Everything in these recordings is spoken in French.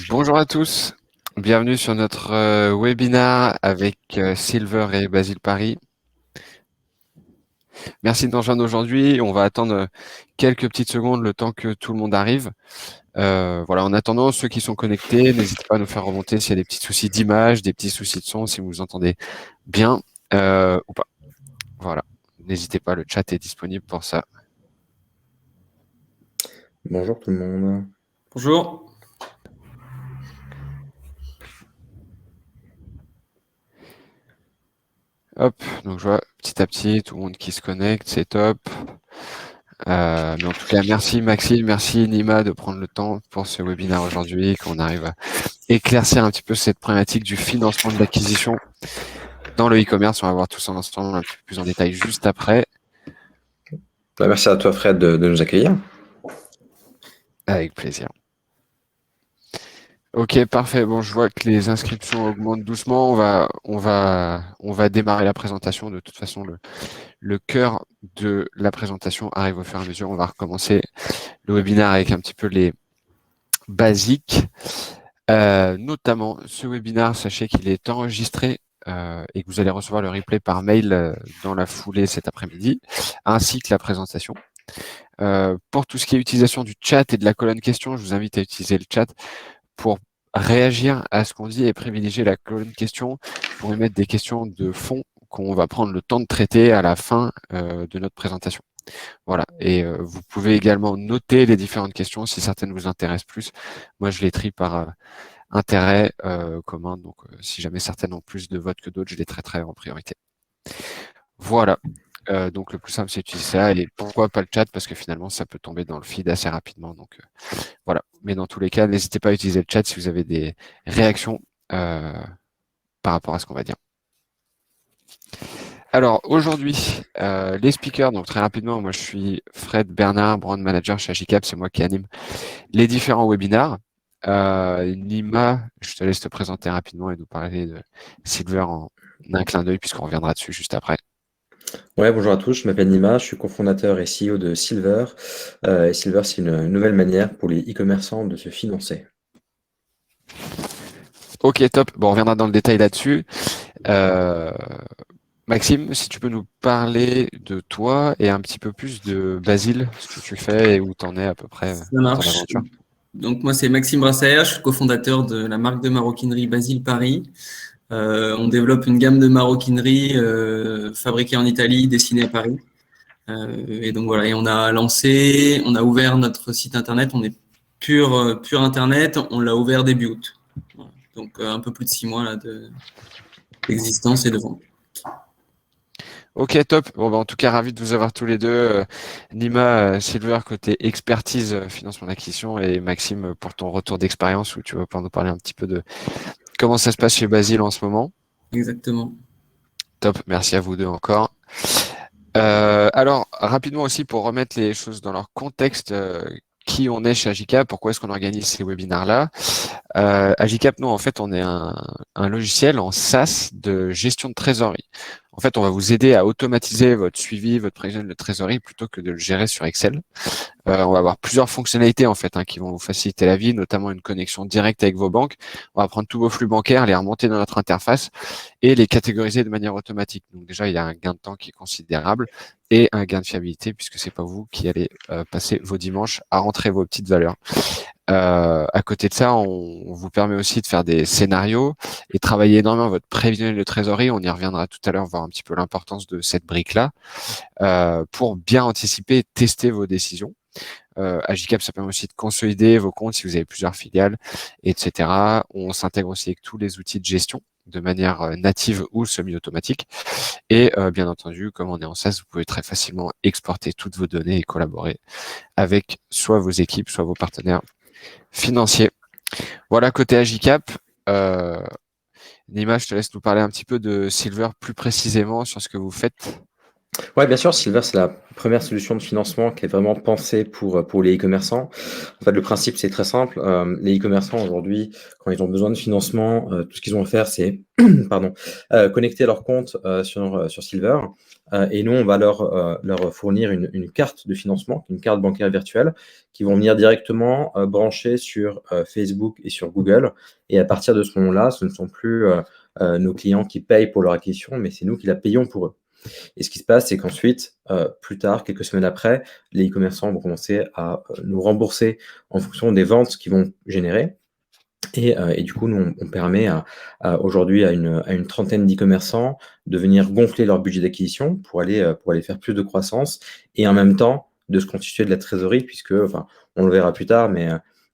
Bonjour à tous, bienvenue sur notre webinaire avec Silver et Basile Paris. Merci de nous rejoindre aujourd'hui. On va attendre quelques petites secondes le temps que tout le monde arrive. Voilà, en attendant, ceux qui sont connectés, n'hésitez pas à nous faire remonter s'il y a des petits soucis d'image, des petits soucis de son, si vous entendez bien ou pas. Voilà, n'hésitez pas, le chat est disponible pour ça. Bonjour tout le monde. Bonjour. Hop, donc je vois petit à petit tout le monde qui se connecte, c'est top. Mais en tout cas, merci Maxime, merci Nima de prendre le temps pour ce webinaire aujourd'hui, qu'on arrive à éclaircir un petit peu cette problématique du financement de l'acquisition dans le e-commerce. On va voir tout ça ensemble un petit peu plus en détail juste après. Merci à toi Fred de nous accueillir. Avec plaisir. Ok, parfait. Bon, je vois que les inscriptions augmentent doucement. On va démarrer la présentation. De toute façon, le cœur de la présentation arrive au fur et à mesure. On va recommencer le webinaire avec un petit peu les basiques. Notamment, ce webinaire, sachez qu'il est enregistré et que vous allez recevoir le replay par mail dans la foulée cet après-midi, ainsi que la présentation. Pour tout ce qui est utilisation du chat et de la colonne questions, je vous invite à utiliser le chat pour réagir à ce qu'on dit et privilégier la colonne questions pour émettre des questions de fond qu'on va prendre le temps de traiter à la fin de notre présentation. Voilà, et vous pouvez également noter les différentes questions si certaines vous intéressent plus. Moi, je les trie par intérêt commun, donc si jamais certaines ont plus de votes que d'autres, je les traiterai en priorité. Voilà. Donc le plus simple c'est d'utiliser ça, et pourquoi pas le chat, parce que finalement ça peut tomber dans le feed assez rapidement, donc voilà. Mais dans tous les cas, n'hésitez pas à utiliser le chat si vous avez des réactions par rapport à ce qu'on va dire. Alors aujourd'hui, les speakers, donc très rapidement, moi je suis Fred Bernard, brand manager chez Agicap, c'est moi qui anime les différents webinars. Nima, je te laisse te présenter rapidement et nous parler de Silver en un clin d'œil, puisqu'on reviendra dessus juste après. Ouais, bonjour à tous, je m'appelle Nima, je suis cofondateur et CEO de Silver. Et Silver, c'est une nouvelle manière pour les e-commerçants de se financer. Ok, top. Bon, on reviendra dans le détail là-dessus. Maxime, si tu peux nous parler de toi et un petit peu plus de Basile, ce que tu fais et où tu en es à peu près Ça dans ton marche. aventure. Donc moi c'est Maxime Brassaert, je suis cofondateur de la marque de maroquinerie Basile Paris. On développe une gamme de maroquinerie fabriquée en Italie, dessinée à Paris. Et donc voilà, et on a ouvert notre site internet, on est pur internet, on l'a ouvert début août. Voilà. Donc un peu plus de 6 mois là d'existence et de vente. Ok, top. Bon, bah, en tout cas, ravi de vous avoir tous les deux. Nima, Silver, côté expertise, financement d'acquisition, et Maxime, pour ton retour d'expérience, où tu vas pouvoir nous parler un petit peu de comment ça se passe chez Basile en ce moment. Exactement. Top, merci à vous deux encore. Alors, rapidement aussi, pour remettre les choses dans leur contexte, qui on est chez Agicap, pourquoi est-ce qu'on organise ces webinaires-là? Agicap, nous, en fait, on est un logiciel en SaaS de gestion de trésorerie. En fait, on va vous aider à automatiser votre suivi, votre prévision de trésorerie, plutôt que de le gérer sur Excel. On va avoir plusieurs fonctionnalités en fait qui vont vous faciliter la vie, notamment une connexion directe avec vos banques. On va prendre tous vos flux bancaires, les remonter dans notre interface et les catégoriser de manière automatique. Donc déjà, il y a un gain de temps qui est considérable et un gain de fiabilité, puisque c'est pas vous qui allez passer vos dimanches à rentrer vos petites valeurs. À côté de ça, on vous permet aussi de faire des scénarios et travailler énormément votre prévisionnel de trésorerie. On y reviendra tout à l'heure, voir un petit peu l'importance de cette brique-là pour bien anticiper et tester vos décisions. Agicap, ça permet aussi de consolider vos comptes si vous avez plusieurs filiales, etc. On s'intègre aussi avec tous les outils de gestion de manière native ou semi-automatique. Et bien entendu, comme on est en SaaS, vous pouvez très facilement exporter toutes vos données et collaborer avec soit vos équipes, soit vos partenaires financiers. Voilà, côté Agicap. Nima, je te laisse nous parler un petit peu de Silver plus précisément sur ce que vous faites. Ouais, bien sûr, Silver, c'est la première solution de financement qui est vraiment pensée pour les e-commerçants. En fait, le principe, c'est très simple. Les e-commerçants, aujourd'hui, quand ils ont besoin de financement, tout ce qu'ils ont à faire, c'est pardon, connecter leur compte sur Silver. et nous, on va leur fournir une carte de financement, une carte bancaire virtuelle, qui vont venir directement brancher sur Facebook et sur Google. Et à partir de ce moment-là, ce ne sont plus nos clients qui payent pour leur acquisition, mais c'est nous qui la payons pour eux. Et ce qui se passe, c'est qu'ensuite, plus tard, quelques semaines après, les e-commerçants vont commencer à nous rembourser en fonction des ventes qu'ils vont générer. Et du coup, nous, on permet aujourd'hui à une trentaine d'e-commerçants de venir gonfler leur budget d'acquisition pour aller faire plus de croissance et en même temps de se constituer de la trésorerie, puisque, enfin, on le verra plus tard, mais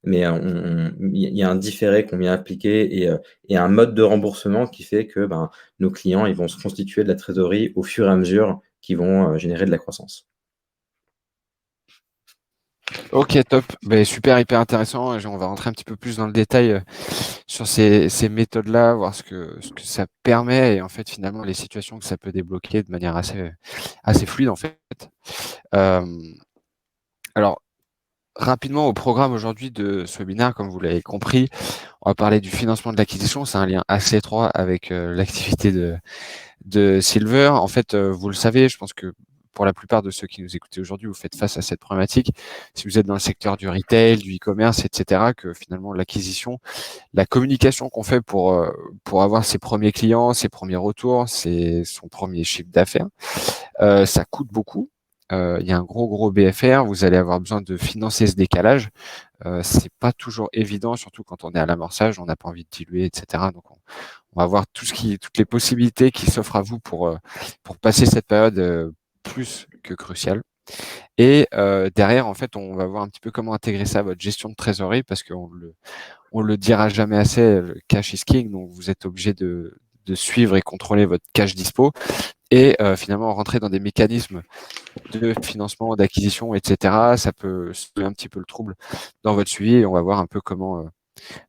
il y a un différé qu'on vient appliquer et un mode de remboursement qui fait que nos clients ils vont se constituer de la trésorerie au fur et à mesure qu'ils vont générer de la croissance. Ok, top. Ben, super, hyper intéressant. On va rentrer un petit peu plus dans le détail sur ces méthodes-là, voir ce que ça permet et en fait finalement les situations que ça peut débloquer de manière assez fluide en fait. Alors rapidement au programme aujourd'hui de ce webinaire, comme vous l'avez compris, on va parler du financement de l'acquisition. C'est un lien assez étroit avec l'activité de Silver. En fait, vous le savez, je pense que pour la plupart de ceux qui nous écoutent aujourd'hui, vous faites face à cette problématique. Si vous êtes dans le secteur du retail, du e-commerce, etc., que finalement l'acquisition, la communication qu'on fait pour avoir ses premiers clients, ses premiers retours, son premier chiffre d'affaires, ça coûte beaucoup. Il y a un gros BFR. Vous allez avoir besoin de financer ce décalage. C'est pas toujours évident, surtout quand on est à l'amorçage, on n'a pas envie de diluer, etc. Donc on va voir toutes les possibilités qui s'offrent à vous pour passer cette période plus que cruciale. Et derrière, en fait, on va voir un petit peu comment intégrer ça à votre gestion de trésorerie, parce qu'on le dira jamais assez, le cash is king, donc vous êtes obligé de suivre et contrôler votre cash dispo et finalement rentrer dans des mécanismes de financement, d'acquisition, etc. Ça peut semer un petit peu le trouble dans votre suivi et on va voir un peu comment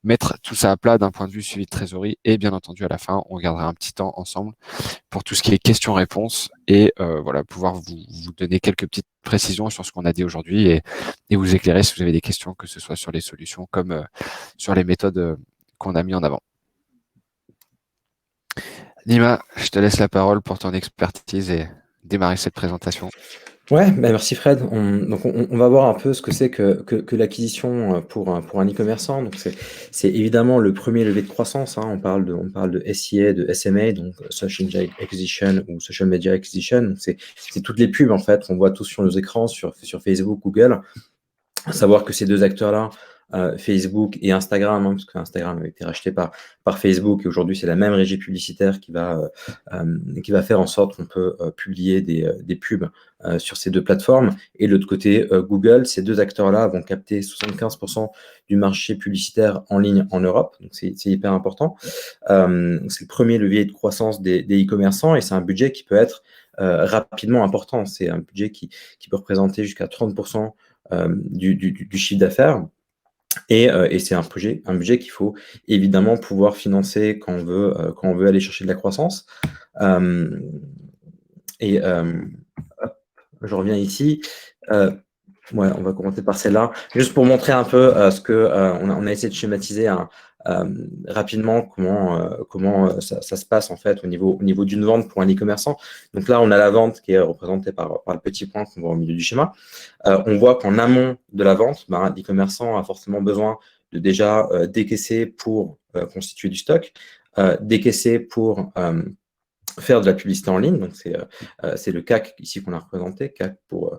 mettre tout ça à plat d'un point de vue suivi de trésorerie. Et bien entendu, à la fin, on gardera un petit temps ensemble pour tout ce qui est questions-réponses et voilà, pouvoir vous donner quelques petites précisions sur ce qu'on a dit aujourd'hui et vous éclairer si vous avez des questions, que ce soit sur les solutions comme sur les méthodes qu'on a mis en avant. Nima, je te laisse la parole pour ton expertise et démarrer cette présentation. Ouais, merci Fred. On va voir un peu ce que c'est que l'acquisition pour un e-commerçant. Donc c'est évidemment le premier levier de croissance, hein. On parle de SEA, de SMA, donc Social Media Acquisition ou Social Media Acquisition. Donc c'est toutes les pubs en fait qu'on voit tous sur nos écrans, sur Facebook, Google. À savoir que ces deux acteurs-là, Facebook et Instagram, hein, parce que Instagram a été racheté par Facebook et aujourd'hui c'est la même régie publicitaire qui va faire en sorte qu'on peut publier des pubs sur ces deux plateformes. Et de l'autre côté, Google, ces deux acteurs-là vont capter 75% du marché publicitaire en ligne en Europe, donc c'est hyper important. C'est le premier levier de croissance des e-commerçants et c'est un budget qui peut être rapidement important. C'est un budget qui peut représenter jusqu'à 30% du chiffre d'affaires. Et c'est un budget qu'il faut évidemment pouvoir financer quand on veut aller chercher de la croissance. Je reviens ici. Ouais, on va commencer par celle-là. Juste pour montrer un peu on a essayé de schématiser rapidement comment ça se passe en fait au niveau d'une vente pour un e-commerçant. Donc là, on a la vente qui est représentée par le petit point qu'on voit au milieu du schéma. On voit qu'en amont de la vente, l'e-commerçant a forcément besoin de déjà décaisser pour constituer du stock, décaisser pour faire de la publicité en ligne, donc c'est le CAC ici qu'on a représenté, CAC pour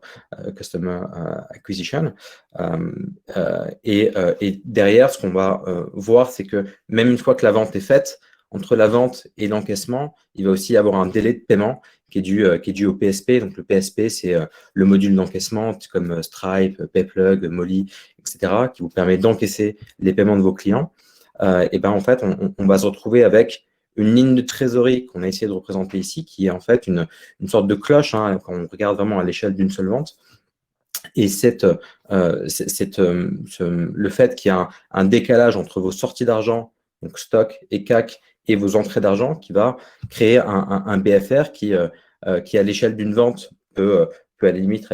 Customer Acquisition. Et derrière, ce qu'on va voir, c'est que même une fois que la vente est faite, entre la vente et l'encaissement, il va aussi y avoir un délai de paiement qui est dû au PSP. Donc le PSP, c'est le module d'encaissement comme Stripe, Payplug, Molly, etc., qui vous permet d'encaisser les paiements de vos clients. Et en fait, on va se retrouver avec une ligne de trésorerie qu'on a essayé de représenter ici, qui est en fait une sorte de cloche, hein, quand on regarde vraiment à l'échelle d'une seule vente. Et le fait qu'il y a un décalage entre vos sorties d'argent, donc stock et CAC, et vos entrées d'argent, qui va créer un BFR qui à l'échelle d'une vente, peut à la limite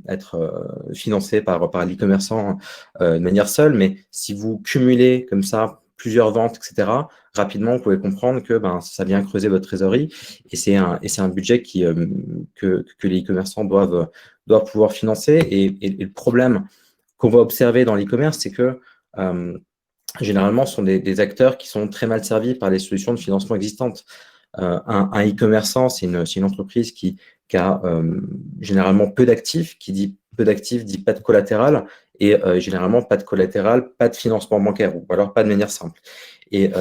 être financé par l'e-commerçant de manière seule. Mais si vous cumulez comme ça plusieurs ventes, etc., rapidement, vous pouvez comprendre que ça vient creuser votre trésorerie et c'est un budget que les e-commerçants doivent pouvoir financer. Et le problème qu'on va observer dans l'e-commerce, c'est que généralement, ce sont des acteurs qui sont très mal servis par les solutions de financement existantes. Un e-commerçant, c'est une entreprise qui a généralement peu d'actifs. Qui dit peu d'actifs dit pas de collatéral, et généralement pas de collatéral, pas de financement bancaire, ou alors pas de manière simple. Et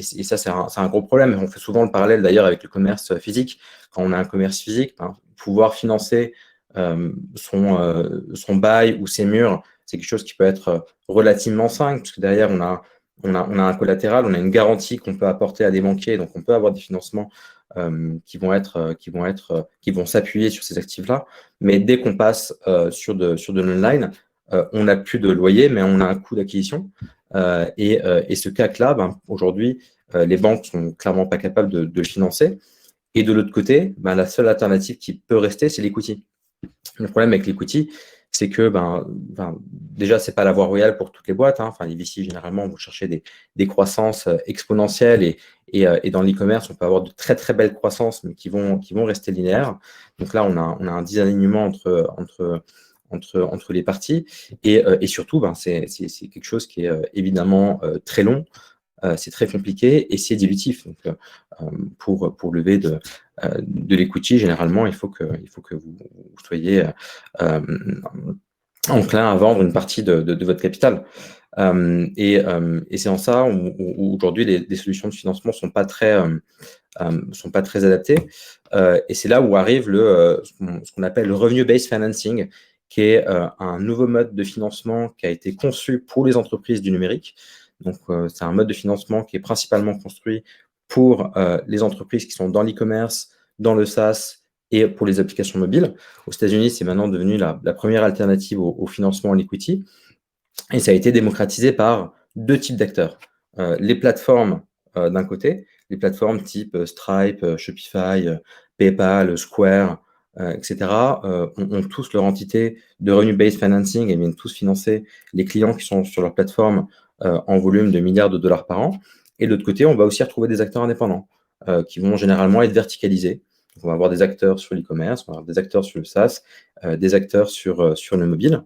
ça, c'est un gros problème. On fait souvent le parallèle d'ailleurs avec le commerce physique. Quand on a un commerce physique, pouvoir financer son bail ou ses murs, c'est quelque chose qui peut être relativement simple, parce que derrière, on a un collatéral, on a une garantie qu'on peut apporter à des banquiers, donc on peut avoir des financements qui vont s'appuyer sur ces actifs-là. Mais dès qu'on passe sur de l'online, on n'a plus de loyer, mais on a un coût d'acquisition. Et ce CAC-là, aujourd'hui, les banques sont clairement pas capables de le financer. Et de l'autre côté, la seule alternative qui peut rester, c'est l'equity. Le problème avec l'equity, c'est que déjà, c'est pas la voie royale pour toutes les boîtes. Les VC, généralement, vont chercher des croissances exponentielles, et dans l'e-commerce, on peut avoir de très, très belles croissances, mais qui vont rester linéaires. Donc là, on a un désalignement entre les parties. Et surtout, c'est quelque chose qui est évidemment très long. C'est très compliqué et c'est dilutif. Donc, pour lever de l'equity, généralement, il faut que vous soyez enclin à vendre une partie de votre capital. Et c'est en ça où aujourd'hui, les solutions de financement sont pas très adaptées. Et c'est là où arrive ce qu'on appelle le revenue-based financing, qui est un nouveau mode de financement qui a été conçu pour les entreprises du numérique. Donc, c'est un mode de financement qui est principalement construit pour les entreprises qui sont dans l'e-commerce, dans le SaaS et pour les applications mobiles. Aux États-Unis, c'est maintenant devenu la première alternative au financement en equity. Et ça a été démocratisé par deux types d'acteurs. Les plateformes d'un côté, les plateformes type Stripe, Shopify, PayPal, Square, etc., ont tous leur entité de revenue-based financing et viennent tous financer les clients qui sont sur leur plateforme en volume de milliards de dollars par an. Et de l'autre côté, on va aussi retrouver des acteurs indépendants qui vont généralement être verticalisés. Donc, on va avoir des acteurs sur l'e-commerce, on va avoir des acteurs sur le SaaS, des acteurs sur le mobile.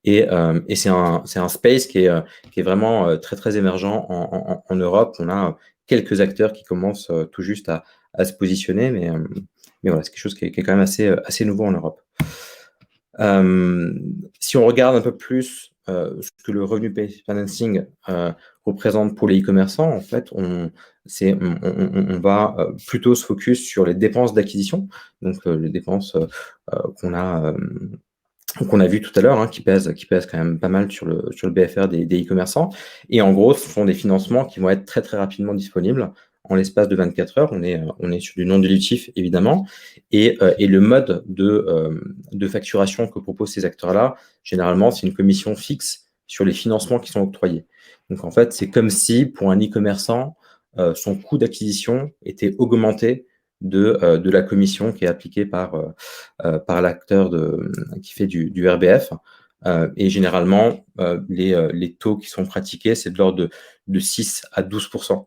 Et c'est un space qui est vraiment très, très émergent en Europe. On a quelques acteurs qui commencent tout juste à se positionner, mais voilà, c'est quelque chose qui est quand même assez nouveau en Europe. Si on regarde un peu plus ce que le revenue-based financing représente pour les e-commerçants, en fait, on va plutôt se focus sur les dépenses d'acquisition, donc les dépenses qu'on a vu tout à l'heure, qui pèsent quand même pas mal sur le BFR des e-commerçants. Et en gros, ce sont des financements qui vont être très, très rapidement disponibles en l'espace de 24 heures. On est sur du non-dilutif, évidemment. Et le mode de facturation que proposent ces acteurs-là, généralement, c'est une commission fixe sur les financements qui sont octroyés. Donc, en fait, c'est comme si, pour un e-commerçant, son coût d'acquisition était augmenté de la commission qui est appliquée par l'acteur qui fait du RBF. Et généralement, les taux qui sont pratiqués, c'est de l'ordre de 6 à 12%.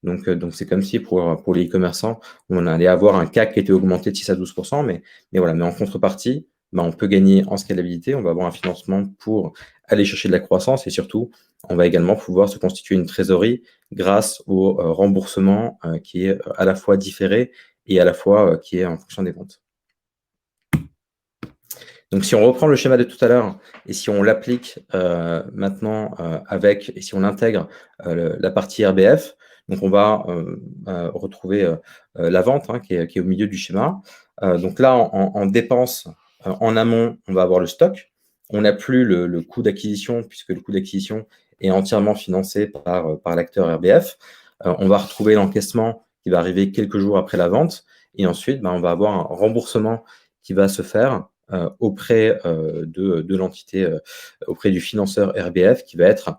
Donc c'est comme si pour les e-commerçants, on allait avoir un CAC qui était augmenté de 6 à 12%, mais voilà. Mais en contrepartie, on peut gagner en scalabilité, on va avoir un financement pour aller chercher de la croissance, et surtout, on va également pouvoir se constituer une trésorerie grâce au remboursement qui est à la fois différé et à la fois qui est en fonction des ventes. Donc, si on reprend le schéma de tout à l'heure et si on l'applique maintenant et si on intègre la partie RBF, donc on va retrouver la vente qui est au milieu du schéma. Donc là, en dépenses, en amont, on va avoir le stock. On n'a plus le coût d'acquisition, puisque le coût d'acquisition est entièrement financé par l'acteur RBF. On va retrouver l'encaissement qui va arriver quelques jours après la vente. Et ensuite, on va avoir un remboursement qui va se faire auprès de l'entité, auprès du financeur RBF, qui va être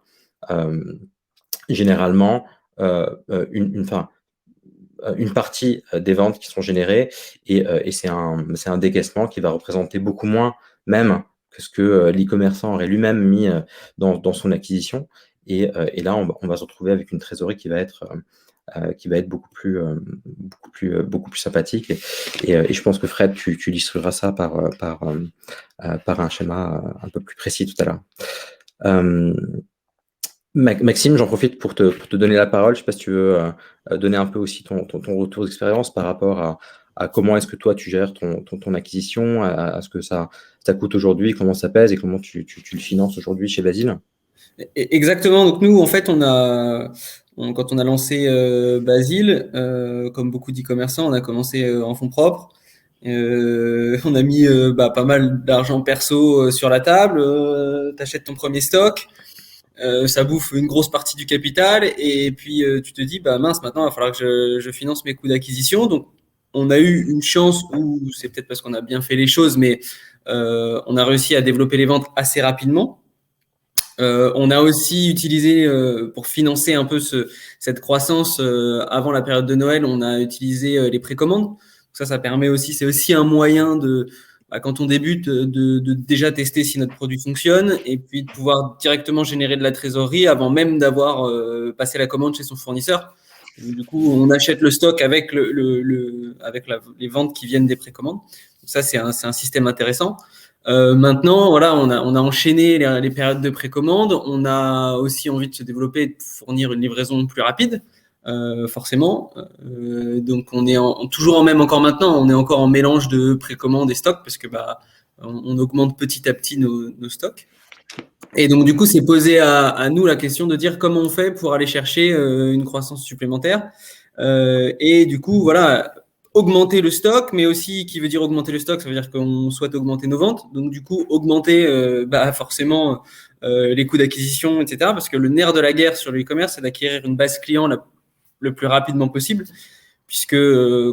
généralement une partie des ventes qui sont générées, et c'est un décaissement qui va représenter beaucoup moins même que ce que l'e-commerçant aurait lui-même mis dans son acquisition. Et là, on va se retrouver avec une trésorerie qui va être beaucoup plus sympathique. Et je pense que Fred, tu illustreras ça par un schéma un peu plus précis tout à l'heure. Maxime, j'en profite pour te donner la parole. Je ne sais pas si tu veux donner un peu aussi ton retour d'expérience par rapport à comment est-ce que toi tu gères ton acquisition, à ce que ça coûte aujourd'hui, comment ça pèse et comment tu le finances aujourd'hui chez Basile. Exactement. Donc nous, en fait, quand on a lancé Basile, comme beaucoup d'e-commerçants, on a commencé en fonds propres. On a mis pas mal d'argent perso sur la table. T'achètes ton premier stock. Ça bouffe une grosse partie du capital et puis tu te dis mince, maintenant il va falloir que je finance mes coûts d'acquisition. Donc on a eu une chance, ou c'est peut-être parce qu'on a bien fait les choses, mais on a réussi à développer les ventes assez rapidement. On a aussi utilisé pour financer un peu cette croissance avant la période de Noël, on a utilisé les précommandes. Ça permet aussi, c'est aussi un moyen quand on débute, de déjà tester si notre produit fonctionne et puis de pouvoir directement générer de la trésorerie avant même d'avoir passé la commande chez son fournisseur. Du coup, on achète le stock avec les ventes qui viennent des précommandes. Donc ça, c'est un système intéressant. Maintenant, voilà, on a enchaîné les périodes de précommande. On a aussi envie de se développer et de fournir une livraison plus rapide. Forcément. Donc on est toujours encore maintenant, on est encore en mélange de précommande et stock parce que on augmente petit à petit nos stocks. Et donc du coup, c'est posé à nous la question de dire comment on fait pour aller chercher une croissance supplémentaire. Et du coup, voilà, augmenter le stock, mais aussi, qui veut dire augmenter le stock, ça veut dire qu'on souhaite augmenter nos ventes. Donc du coup, augmenter forcément les coûts d'acquisition, etc. Parce que le nerf de la guerre sur le e-commerce, c'est d'acquérir une base client le plus rapidement possible, puisque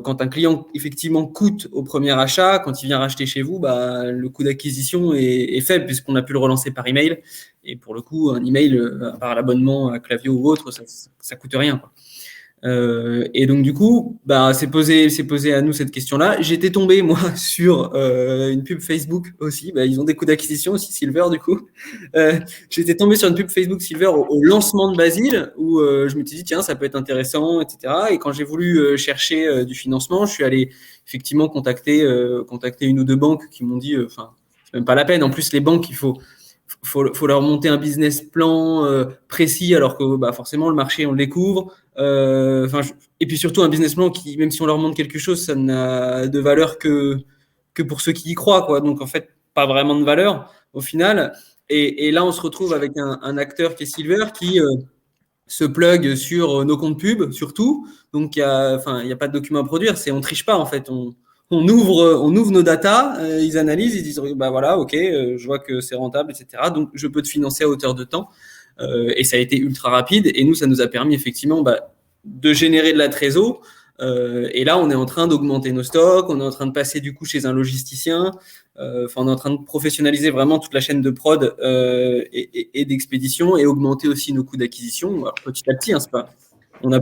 quand un client effectivement coûte au premier achat, quand il vient racheter chez vous, le coût d'acquisition est faible puisqu'on a pu le relancer par email. Et pour le coup, un email, par l'abonnement à Klaviyo ou autre, ça coûte rien, quoi. Et donc du coup, c'est posé à nous cette question-là. J'étais tombé moi sur une pub Facebook aussi. Ils ont des coûts d'acquisition aussi, Silver du coup. J'étais tombé sur une pub Facebook Silver au lancement de Basile où je me suis dit tiens ça peut être intéressant, etc. Et quand j'ai voulu chercher du financement, je suis allé effectivement contacter une ou deux banques qui m'ont dit c'est même pas la peine. En plus les banques il faut leur monter un business plan précis alors que forcément le marché on le découvre. Et puis surtout un business plan qui, même si on leur montre quelque chose, ça n'a de valeur que pour ceux qui y croient, quoi. Donc en fait, pas vraiment de valeur au final. Et là, on se retrouve avec un acteur qui est Silver qui se plug sur nos comptes pub, surtout. Donc il y a pas de document à produire. On triche pas en fait. On ouvre nos datas, ils analysent, ils disent voilà, ok, je vois que c'est rentable, etc. Donc je peux te financer à hauteur de temps. Et ça a été ultra rapide. Et nous, ça nous a permis effectivement de générer de la trésor. Et là, on est en train d'augmenter nos stocks, on est en train de passer du coup chez un logisticien. On est en train de professionnaliser vraiment toute la chaîne de prod et d'expédition et augmenter aussi nos coûts d'acquisition. Alors, petit à petit,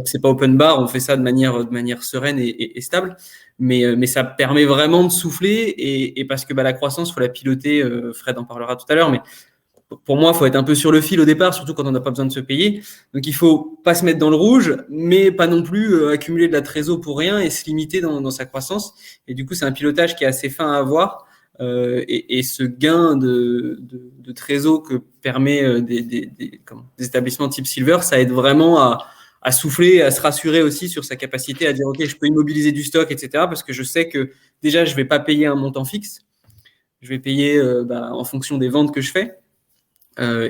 c'est pas open bar, on fait ça de manière sereine et stable. Mais ça permet vraiment de souffler et parce que la croissance, faut la piloter. Fred en parlera tout à l'heure, mais pour moi, il faut être un peu sur le fil au départ, surtout quand on n'a pas besoin de se payer. Donc, il faut pas se mettre dans le rouge, mais pas non plus accumuler de la trésor pour rien et se limiter dans sa croissance. Et du coup, c'est un pilotage qui est assez fin à avoir. Et ce gain de trésor que permet des établissements type Silver, ça aide vraiment à souffler, à se rassurer aussi sur sa capacité à dire ok, je peux immobiliser du stock, etc. Parce que je sais que déjà, je vais pas payer un montant fixe. Je vais payer en fonction des ventes que je fais.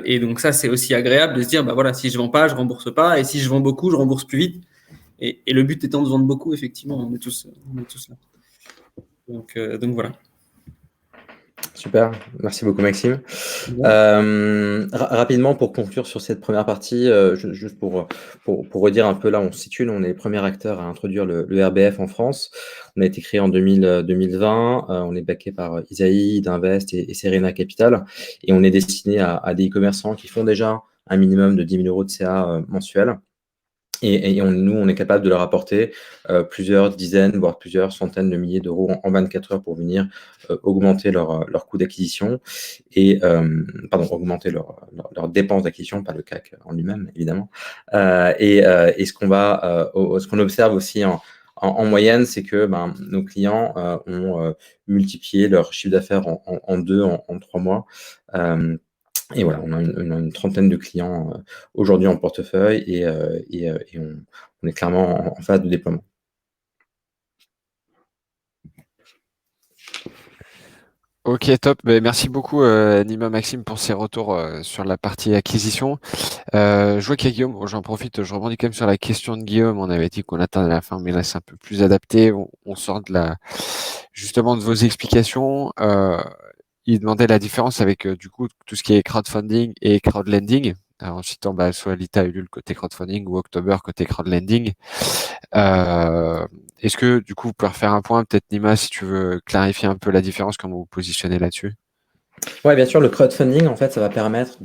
Et donc ça, c'est aussi agréable de se dire, voilà, si je vends pas, je rembourse pas, et si je vends beaucoup, je rembourse plus vite. Et le but étant de vendre beaucoup, effectivement, on est tous là. Donc voilà. Super, merci beaucoup Maxime. Rapidement pour conclure sur cette première partie, juste pour redire un peu là, on se situe, on est les premiers acteurs à introduire le RBF en France. On a été créé en 2020, on est backé par Isaïe, Dinvest et Serena Capital, et on est destiné à des e-commerçants qui font déjà un minimum de 10 000 € de CA mensuel. Et nous, on est capable de leur apporter plusieurs dizaines, voire plusieurs centaines de milliers d'euros en 24 heures pour venir augmenter leur coût d'acquisition et augmenter leur dépense d'acquisition, pas le CAC en lui-même, évidemment. Et ce qu'on observe aussi en moyenne, c'est que nos clients ont multiplié leur chiffre d'affaires en 2, en 3 mois. Et voilà, on a une trentaine de clients aujourd'hui en portefeuille et on est clairement en phase de déploiement. Ok, top. Ben, merci beaucoup, Nima Maxime, pour ces retours sur la partie acquisition. Je vois qu'il y a Guillaume. Bon, j'en profite, je rebondis quand même sur la question de Guillaume. On avait dit qu'on attendait la fin, mais là, c'est un peu plus adapté. On sort justement de vos explications. Il demandait la différence avec du coup tout ce qui est crowdfunding et crowdlending, en citant soit Lita Ulule côté crowdfunding ou October côté crowdlending. Est-ce que du coup vous pouvez refaire un point, peut-être Nima, si tu veux clarifier un peu la différence, comment vous positionnez là-dessus? Ouais, bien sûr, le crowdfunding, en fait, ça va permettre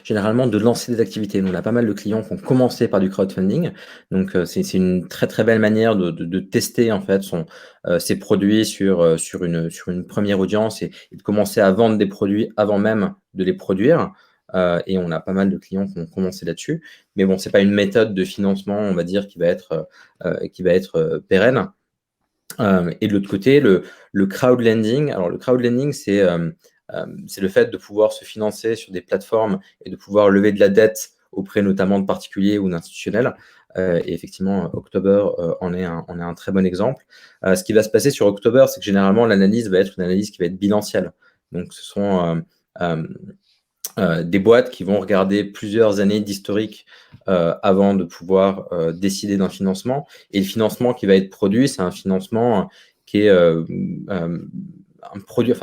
généralement de lancer des activités. Nous, on a pas mal de clients qui ont commencé par du crowdfunding. Donc, c'est une très, très belle manière de tester, en fait, ses produits sur une première audience et de commencer à vendre des produits avant même de les produire. Et on a pas mal de clients qui ont commencé là-dessus. Mais bon, c'est pas une méthode de financement, on va dire, qui va être pérenne. Et de l'autre côté, le crowdlending. Alors, le crowdlending, c'est le fait de pouvoir se financer sur des plateformes et de pouvoir lever de la dette auprès notamment de particuliers ou d'institutionnels. Et effectivement, October en est un très bon exemple. Ce qui va se passer sur October, c'est que généralement, l'analyse va être une analyse qui va être bilancielle. Donc, ce sont des boîtes qui vont regarder plusieurs années d'historique avant de pouvoir décider d'un financement. Et le financement qui va être produit, c'est un financement qui est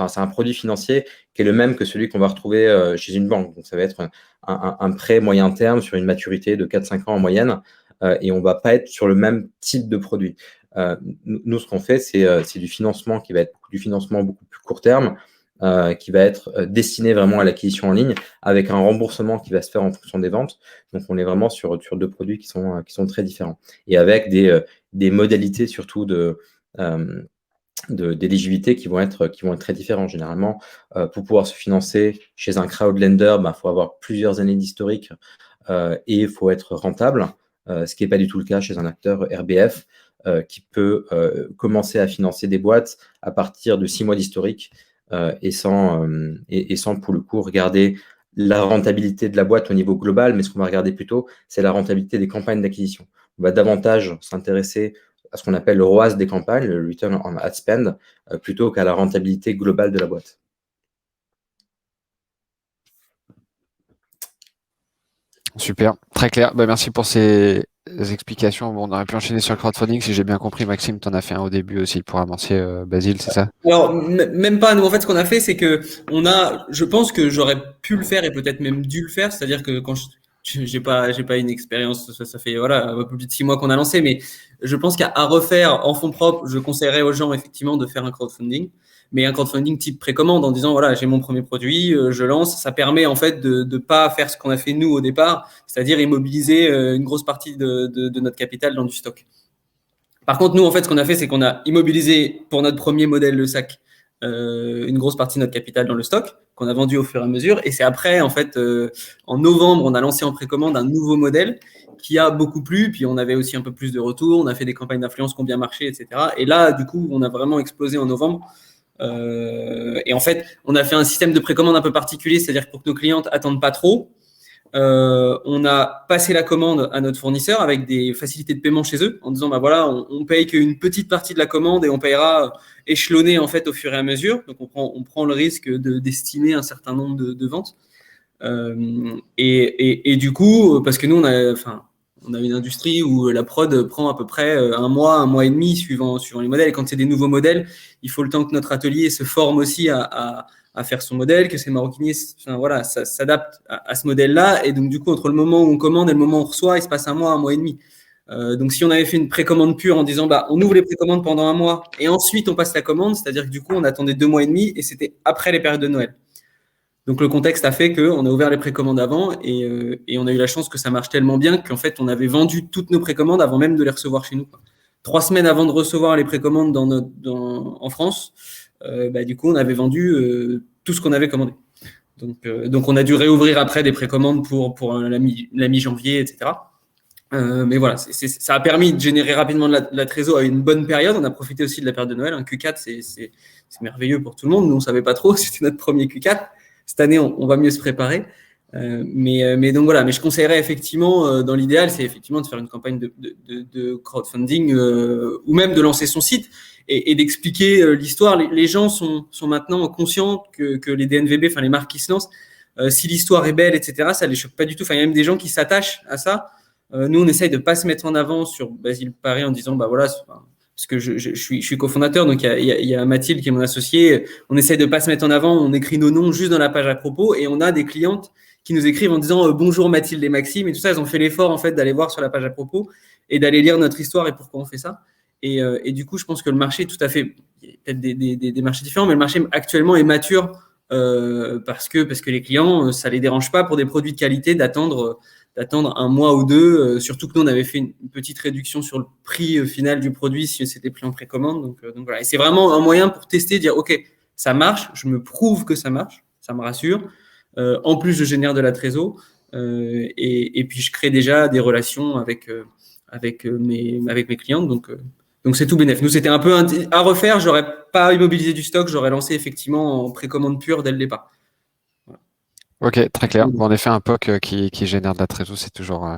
c'est un produit financier qui est le même que celui qu'on va retrouver chez une banque. Donc, ça va être un prêt moyen terme sur une maturité de 4-5 ans en moyenne et on ne va pas être sur le même type de produit. Nous, ce qu'on fait, c'est du financement qui va être du financement beaucoup plus court terme, qui va être destiné vraiment à l'acquisition en ligne avec un remboursement qui va se faire en fonction des ventes. Donc, on est vraiment sur 2 produits qui sont très différents et avec des modalités surtout d'éligibilité qui vont être très différents. Généralement, pour pouvoir se financer chez un crowdlender, faut avoir plusieurs années d'historique et il faut être rentable, ce qui n'est pas du tout le cas chez un acteur RBF qui peut commencer à financer des boîtes à partir de 6 mois d'historique et sans pour le coup regarder la rentabilité de la boîte au niveau global, mais ce qu'on va regarder plutôt, c'est la rentabilité des campagnes d'acquisition. On va davantage s'intéresser à ce qu'on appelle le ROAS des campagnes, le Return on Ad Spend, plutôt qu'à la rentabilité globale de la boîte. Super, très clair. Merci pour ces explications. Bon, on aurait pu enchaîner sur le crowdfunding. Si j'ai bien compris, Maxime, tu en as fait un au début aussi pour avancer Basile, c'est ça? Alors, même pas. Nous, en fait, ce qu'on a fait, c'est que je pense que j'aurais pu le faire et peut-être même dû le faire. C'est-à-dire que quand j'ai pas une expérience, ça fait un peu plus de 6 mois qu'on a lancé, mais je pense qu'à refaire en fonds propres, je conseillerais aux gens effectivement de faire un crowdfunding, mais un crowdfunding type précommande en disant voilà, j'ai mon premier produit, je lance. Ça permet en fait de pas faire ce qu'on a fait nous au départ, c'est-à-dire immobiliser une grosse partie de notre capital dans du stock. Par contre, nous, en fait, ce qu'on a fait, c'est qu'on a immobilisé pour notre premier modèle, le sac, une grosse partie de notre capital dans le stock qu'on a vendu au fur et à mesure. Et c'est après, en fait, en novembre, on a lancé en précommande un nouveau modèle qui a beaucoup plu. Puis on avait aussi un peu plus de retours. On a fait des campagnes d'influence qui ont bien marché, etc. Et là, du coup, on a vraiment explosé en novembre. Et en fait, on a fait un système de précommande un peu particulier, c'est-à-dire pour que nos clientes attendent pas trop. On a passé la commande à notre fournisseur avec des facilités de paiement chez eux en disant voilà, on paye qu'une petite partie de la commande et on payera échelonné en fait au fur et à mesure. Donc on prend le risque d'estimer un certain nombre de ventes. Et du coup, parce que nous on a une industrie où la prod prend à peu près un mois et demi suivant les modèles. Et quand c'est des nouveaux modèles, il faut le temps que notre atelier se forme aussi à faire son modèle, que ces maroquiniers ça s'adapte à ce modèle-là. Et donc, du coup, entre le moment où on commande et le moment où on reçoit, il se passe un mois et demi. Donc, si on avait fait une précommande pure en disant on ouvre les précommandes pendant un mois et ensuite on passe la commande, c'est-à-dire que du coup, on attendait 2 mois et demi et c'était après les périodes de Noël. Donc le contexte a fait qu'on a ouvert les précommandes avant et on a eu la chance que ça marche tellement bien qu'en fait on avait vendu toutes nos précommandes avant même de les recevoir chez nous. 3 semaines avant de recevoir les précommandes en France, du coup on avait vendu tout ce qu'on avait commandé. Donc on a dû réouvrir après des précommandes pour la mi-janvier, etc. Mais voilà, ça a permis de générer rapidement de la trésor à une bonne période. On a profité aussi de la période de Noël. Un Q4, c'est merveilleux pour tout le monde. Nous, on ne savait pas trop. C'était notre premier Q4. Cette année, on va mieux se préparer. Mais donc voilà, mais je conseillerais effectivement, dans l'idéal, c'est effectivement de faire une campagne de crowdfunding ou même de lancer son site et d'expliquer l'histoire. Les gens sont maintenant conscients que les DNVB, enfin les marques qui se lancent, si l'histoire est belle, etc., ça les choque pas du tout. Enfin, il y a même des gens qui s'attachent à ça. Nous, on essaye de pas se mettre en avant sur Basile Paris en disant, bah voilà, parce que je suis cofondateur, donc il y a Mathilde qui est mon associée. On essaye de pas se mettre en avant, on écrit nos noms juste dans la page à propos, et on a des clientes qui nous écrivent en disant bonjour Mathilde et Maxime, et tout ça, elles ont fait l'effort en fait d'aller voir sur la page à propos et d'aller lire notre histoire et pourquoi on fait ça. Et du coup, je pense que le marché, tout à fait, il y a peut-être des marchés différents, mais le marché actuellement est mature parce que les clients, ça les dérange pas pour des produits de qualité d'attendre un mois ou deux, surtout que nous, on avait fait une petite réduction sur le prix final du produit si c'était pris en précommande. Donc voilà. Et c'est vraiment un moyen pour tester, dire, OK, ça marche, je me prouve que ça marche, ça me rassure. En plus, je génère de la trésor et puis je crée déjà des relations avec mes clientes. Donc c'est tout bénef. Nous, c'était un peu à refaire. J'aurais pas immobilisé du stock, j'aurais lancé effectivement en précommande pure dès le départ. Ok, très clair. Bon, en effet, un POC qui génère de la trésor, c'est toujours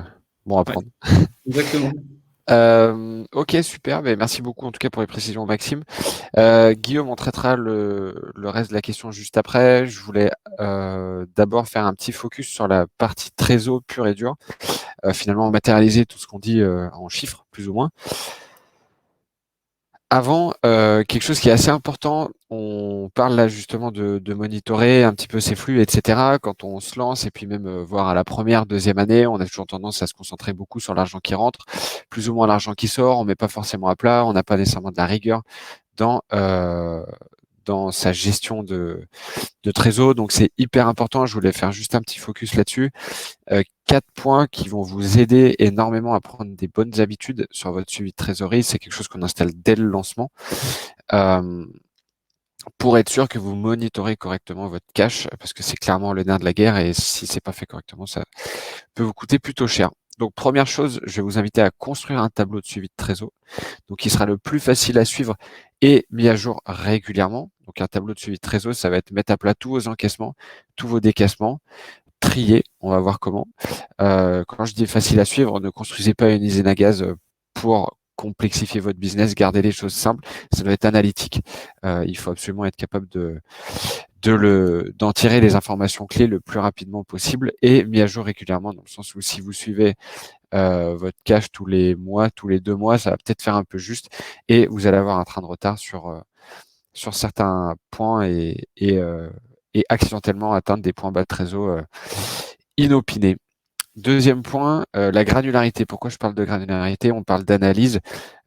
bon à prendre. Ouais, exactement. Ok, super. Mais merci beaucoup en tout cas pour les précisions, Maxime. Guillaume, on traitera le reste de la question juste après. Je voulais d'abord faire un petit focus sur la partie trésor pure et dure. Finalement, matérialiser tout ce qu'on dit en chiffres, plus ou moins. Avant, quelque chose qui est assez important, on parle là justement de monitorer un petit peu ses flux, etc. Quand on se lance et puis même voir à la première, deuxième année, on a toujours tendance à se concentrer beaucoup sur l'argent qui rentre, plus ou moins l'argent qui sort. On met pas forcément à plat, on n'a pas nécessairement de la rigueur dans sa gestion de trésor. Donc c'est hyper important. Je voulais faire juste un petit focus là-dessus. 4 points qui vont vous aider énormément à prendre des bonnes habitudes sur votre suivi de trésorerie. C'est quelque chose qu'on installe dès le lancement pour être sûr que vous monitorez correctement votre cash, parce que c'est clairement le nerf de la guerre et si c'est pas fait correctement, ça peut vous coûter plutôt cher. Donc première chose, je vais vous inviter à construire un tableau de suivi de trésor, donc qui sera le plus facile à suivre et mis à jour régulièrement. Donc un tableau de suivi de trésor, ça va être mettre à plat tous vos encaissements, tous vos décaissements, trier, on va voir comment. Quand je dis facile à suivre, ne construisez pas une usine à gaz pour complexifier votre business, gardez les choses simples, ça doit être analytique. Il faut absolument être capable d'en tirer les informations clés le plus rapidement possible et mis à jour régulièrement, dans le sens où si vous suivez votre cash tous les mois, tous les 2 mois, ça va peut-être faire un peu juste et vous allez avoir un train de retard sur certains points et accidentellement atteindre des points bas de trésor inopinés. Deuxième point, la granularité. Pourquoi je parle de granularité? On parle d'analyse.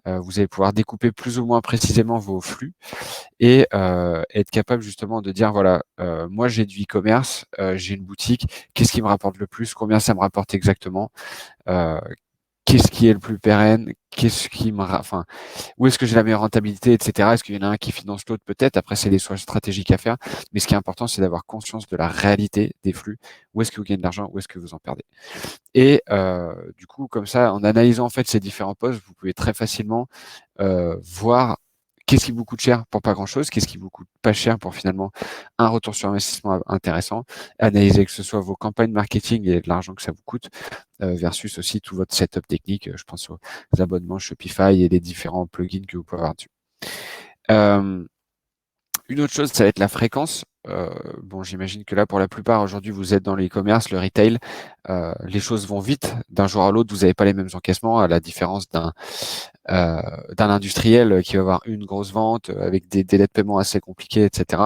Vous allez pouvoir découper plus ou moins précisément vos flux et être capable justement de dire, voilà, moi j'ai du e-commerce, j'ai une boutique, qu'est-ce qui me rapporte le plus? Combien ça me rapporte exactement? Qu'est-ce qui est le plus pérenne? Où est-ce que j'ai la meilleure rentabilité, etc. Est-ce qu'il y en a un qui finance l'autre? Peut-être. Après, c'est des choix stratégiques à faire. Mais ce qui est important, c'est d'avoir conscience de la réalité des flux. Où est-ce que vous gagnez de l'argent? Où est-ce que vous en perdez? Et du coup, comme ça, en analysant en fait ces différents postes, vous pouvez très facilement voir qu'est-ce qui vous coûte cher pour pas grand-chose, qu'est-ce qui vous coûte pas cher pour finalement un retour sur investissement intéressant, analyser que ce soit vos campagnes marketing et de l'argent que ça vous coûte, versus aussi tout votre setup technique, je pense aux abonnements Shopify et les différents plugins que vous pouvez avoir dessus. Une autre chose, ça va être la fréquence. Bon, j'imagine que là, pour la plupart, aujourd'hui, vous êtes dans le e-commerce, le retail. Les choses vont vite. D'un jour à l'autre, vous n'avez pas les mêmes encaissements, à la différence d'un industriel qui va avoir une grosse vente avec des délais de paiement assez compliqués, etc.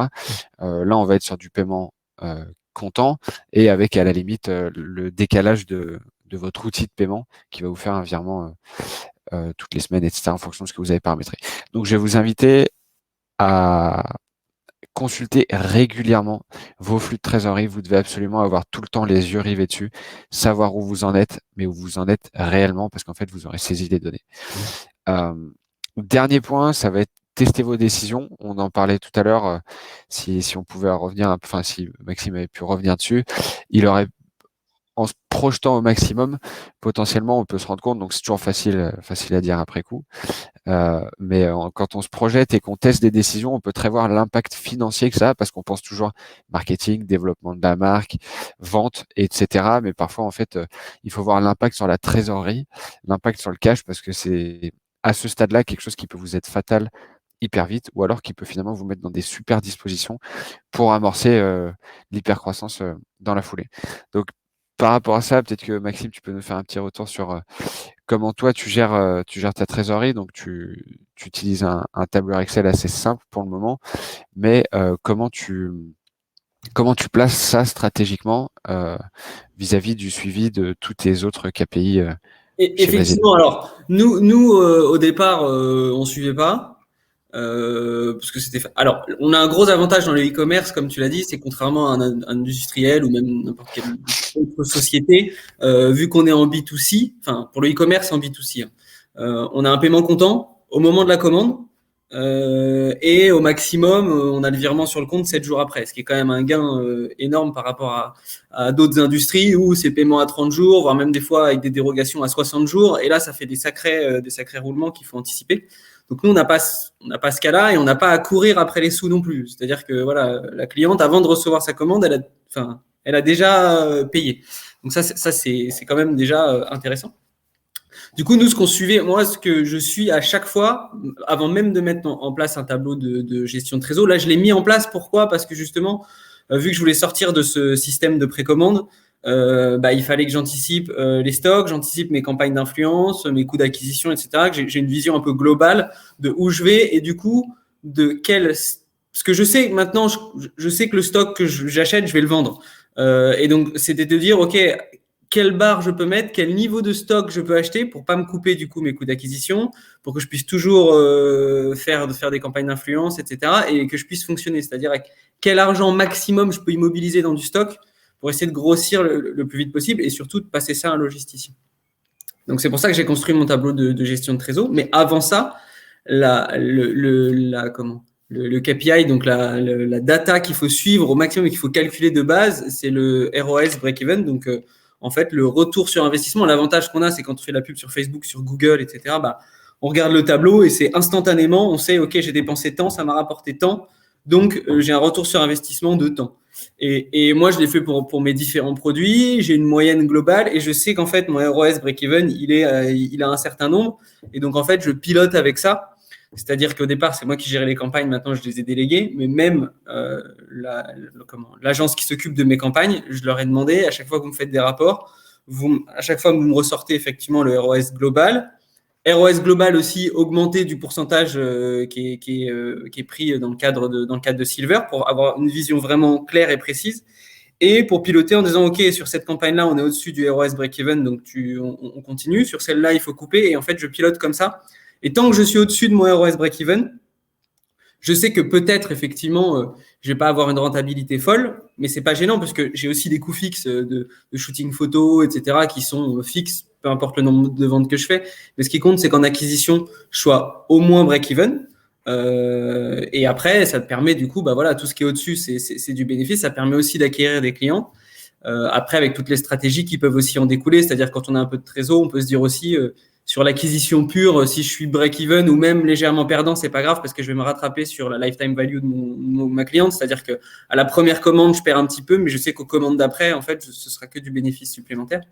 Là, on va être sur du paiement comptant et avec à la limite le décalage de votre outil de paiement qui va vous faire un virement toutes les semaines, etc. en fonction de ce que vous avez paramétré. Donc, je vais vous inviter à consultez régulièrement vos flux de trésorerie. Vous devez absolument avoir tout le temps les yeux rivés dessus, savoir où vous en êtes, mais où vous en êtes réellement, parce qu'en fait, vous aurez saisi les données. Dernier point, ça va être tester vos décisions. On en parlait tout à l'heure. Si on pouvait revenir, enfin si Maxime avait pu revenir dessus, il aurait, en se projetant au maximum, potentiellement, on peut se rendre compte. Donc c'est toujours facile à dire après coup. Mais quand on se projette et qu'on teste des décisions, on peut très voir l'impact financier que ça a, parce qu'on pense toujours marketing, développement de la marque, vente, etc. Mais parfois, en fait, il faut voir l'impact sur la trésorerie, l'impact sur le cash, parce que c'est à ce stade-là quelque chose qui peut vous être fatal hyper vite, ou alors qui peut finalement vous mettre dans des super dispositions pour amorcer l'hypercroissance dans la foulée. Donc, par rapport à ça, peut-être que Maxime, tu peux nous faire un petit retour sur comment toi tu gères ta trésorerie. Donc tu utilises un tableur Excel assez simple pour le moment, mais comment tu places ça stratégiquement vis-à-vis du suivi de tous tes autres KPI chez Basile? Effectivement, alors nous au départ on suivait pas. Parce que c'était. Alors, on a un gros avantage dans le e-commerce, comme tu l'as dit, c'est contrairement à un industriel ou même n'importe quelle autre société, vu qu'on est en B2C, enfin pour le e-commerce en B2C, on a un paiement comptant au moment de la commande et au maximum, on a le virement sur le compte 7 jours après, ce qui est quand même un gain énorme par rapport à d'autres industries où c'est paiement à 30 jours, voire même des fois avec des dérogations à 60 jours. Et là, ça fait des sacrés roulements qu'il faut anticiper. Donc nous, on n'a pas ce cas-là et on n'a pas à courir après les sous non plus. C'est-à-dire que voilà, la cliente, avant de recevoir sa commande, elle a déjà payé. Donc ça c'est quand même déjà intéressant. Du coup, nous, ce qu'on suivait, moi, ce que je suis à chaque fois, avant même de mettre en place un tableau de gestion de trésor, là, je l'ai mis en place. Pourquoi ? Parce que justement, vu que je voulais sortir de ce système de précommande, il fallait que j'anticipe les stocks, j'anticipe mes campagnes d'influence, mes coûts d'acquisition, etc. Que j'ai une vision un peu globale de où je vais et du coup parce que je sais maintenant, je sais que le stock que j'achète, je vais le vendre. Et donc c'était de dire ok, quelle barre je peux mettre, quel niveau de stock je peux acheter pour pas me couper du coup mes coûts d'acquisition, pour que je puisse toujours faire des campagnes d'influence, etc. et que je puisse fonctionner. C'est-à-dire avec quel argent maximum je peux immobiliser dans du stock pour essayer de grossir le plus vite possible et surtout de passer ça à un logisticien. Donc, c'est pour ça que j'ai construit mon tableau de gestion de trésor. Mais avant ça, le KPI, donc la data qu'il faut suivre au maximum et qu'il faut calculer de base, c'est le ROS break-even. Donc, en fait, le retour sur investissement. L'avantage qu'on a, c'est quand on fait la pub sur Facebook, sur Google, etc., on regarde le tableau et c'est instantanément, on sait, OK, j'ai dépensé tant, ça m'a rapporté tant. Donc, j'ai un retour sur investissement de temps. Et moi, je l'ai fait pour mes différents produits. J'ai une moyenne globale et je sais qu'en fait, mon ROS break-even, il a un certain nombre. Et donc, en fait, je pilote avec ça. C'est-à-dire qu'au départ, c'est moi qui gérais les campagnes. Maintenant, je les ai déléguées. Mais même l'agence qui s'occupe de mes campagnes, je leur ai demandé, à chaque fois que vous me faites des rapports, à chaque fois que vous me ressortez effectivement le ROS global, ROS global aussi augmenté du pourcentage qui est pris dans le cadre de Silver pour avoir une vision vraiment claire et précise et pour piloter en disant ok, sur cette campagne-là on est au-dessus du ROS break-even donc on continue, sur celle-là il faut couper et en fait je pilote comme ça et tant que je suis au-dessus de mon ROS break-even, je sais que peut-être effectivement je vais pas avoir une rentabilité folle, mais c'est pas gênant parce que j'ai aussi des coûts fixes de shooting photo, etc. qui sont fixes, peu importe le nombre de ventes que je fais. Mais ce qui compte, c'est qu'en acquisition, je sois au moins break-even. Et après, ça te permet du coup, tout ce qui est au-dessus, c'est du bénéfice. Ça permet aussi d'acquérir des clients. Après, avec toutes les stratégies qui peuvent aussi en découler, c'est-à-dire quand on a un peu de trésor, on peut se dire aussi sur l'acquisition pure, si je suis break-even ou même légèrement perdant, c'est pas grave parce que je vais me rattraper sur la lifetime value de ma cliente. C'est-à-dire que à la première commande, je perds un petit peu, mais je sais qu'aux commandes d'après, en fait, ce sera que du bénéfice supplémentaire.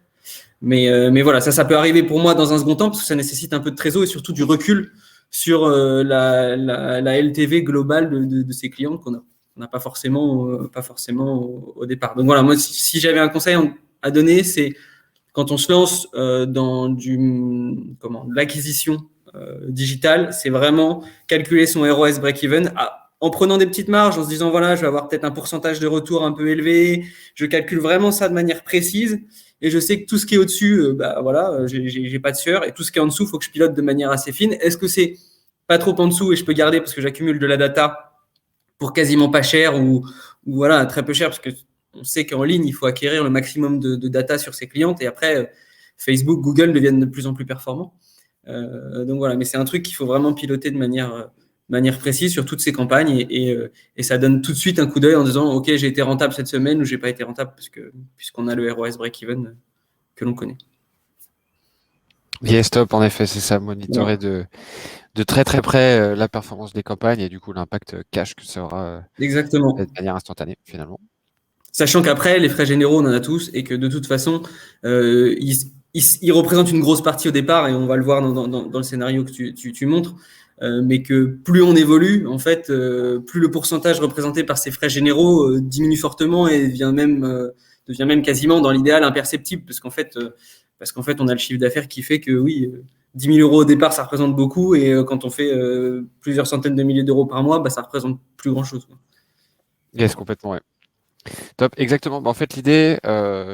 Mais voilà, ça peut arriver pour moi dans un second temps parce que ça nécessite un peu de trésor et surtout du recul sur la LTV globale de ces clients qu'on n'a pas forcément au départ. Donc voilà, moi, si j'avais un conseil à donner, c'est quand on se lance dans de l'acquisition digitale, c'est vraiment calculer son ROS break-even en prenant des petites marges, en se disant voilà, je vais avoir peut-être un pourcentage de retour un peu élevé. Je calcule vraiment ça de manière précise et je sais que tout ce qui est au-dessus, j'ai pas de sueur et tout ce qui est en dessous, faut que je pilote de manière assez fine. Est-ce que c'est pas trop en dessous et je peux garder parce que j'accumule de la data pour quasiment pas cher ou voilà, très peu cher, parce que on sait qu'en ligne, il faut acquérir le maximum de data sur ses clientes et après, Facebook, Google deviennent de plus en plus performants. Donc voilà, mais c'est un truc qu'il faut vraiment piloter de manière précise sur toutes ces campagnes et ça donne tout de suite un coup d'œil en disant ok, j'ai été rentable cette semaine ou j'ai pas été rentable puisqu'on a le ROS break-even que l'on connaît. Yes, stop, en effet, c'est ça, monitorer de très très près la performance des campagnes et du coup l'impact cash que ça aura Exactement. de manière instantanée finalement. Sachant qu'après, les frais généraux, on en a tous et que de toute façon, ils représentent une grosse partie au départ et on va le voir dans le scénario que tu montres. Mais que plus on évolue, en fait, plus le pourcentage représenté par ces frais généraux diminue fortement et devient même quasiment dans l'idéal imperceptible parce qu'en fait, on a le chiffre d'affaires qui fait que oui, 10 000 euros au départ, ça représente beaucoup et quand on fait plusieurs centaines de milliers d'euros par mois, bah, ça représente plus grand chose. Yes, complètement, ouais. Top, exactement. En fait, l'idée,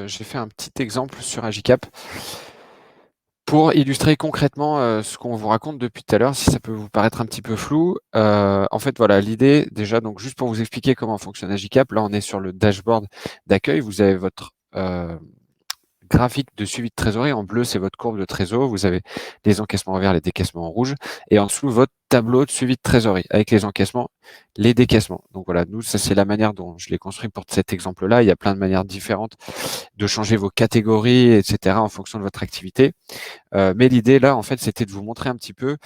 j'ai fait un petit exemple sur Agicap pour illustrer concrètement ce qu'on vous raconte depuis tout à l'heure, si ça peut vous paraître un petit peu flou. En fait, voilà, l'idée, déjà, donc juste pour vous expliquer comment fonctionne Agicap, là, on est sur le dashboard d'accueil. Vous avez votre graphique de suivi de trésorerie. En bleu, c'est votre courbe de trésor. Vous avez les encaissements en vert, les décaissements en rouge. Et en dessous, votre tableau de suivi de trésorerie avec les encaissements, les décaissements. Donc voilà, nous, ça, c'est la manière dont je l'ai construit pour cet exemple-là. Il y a plein de manières différentes de changer vos catégories, etc. en fonction de votre activité. Mais l'idée, là, en fait, c'était de vous montrer un petit peu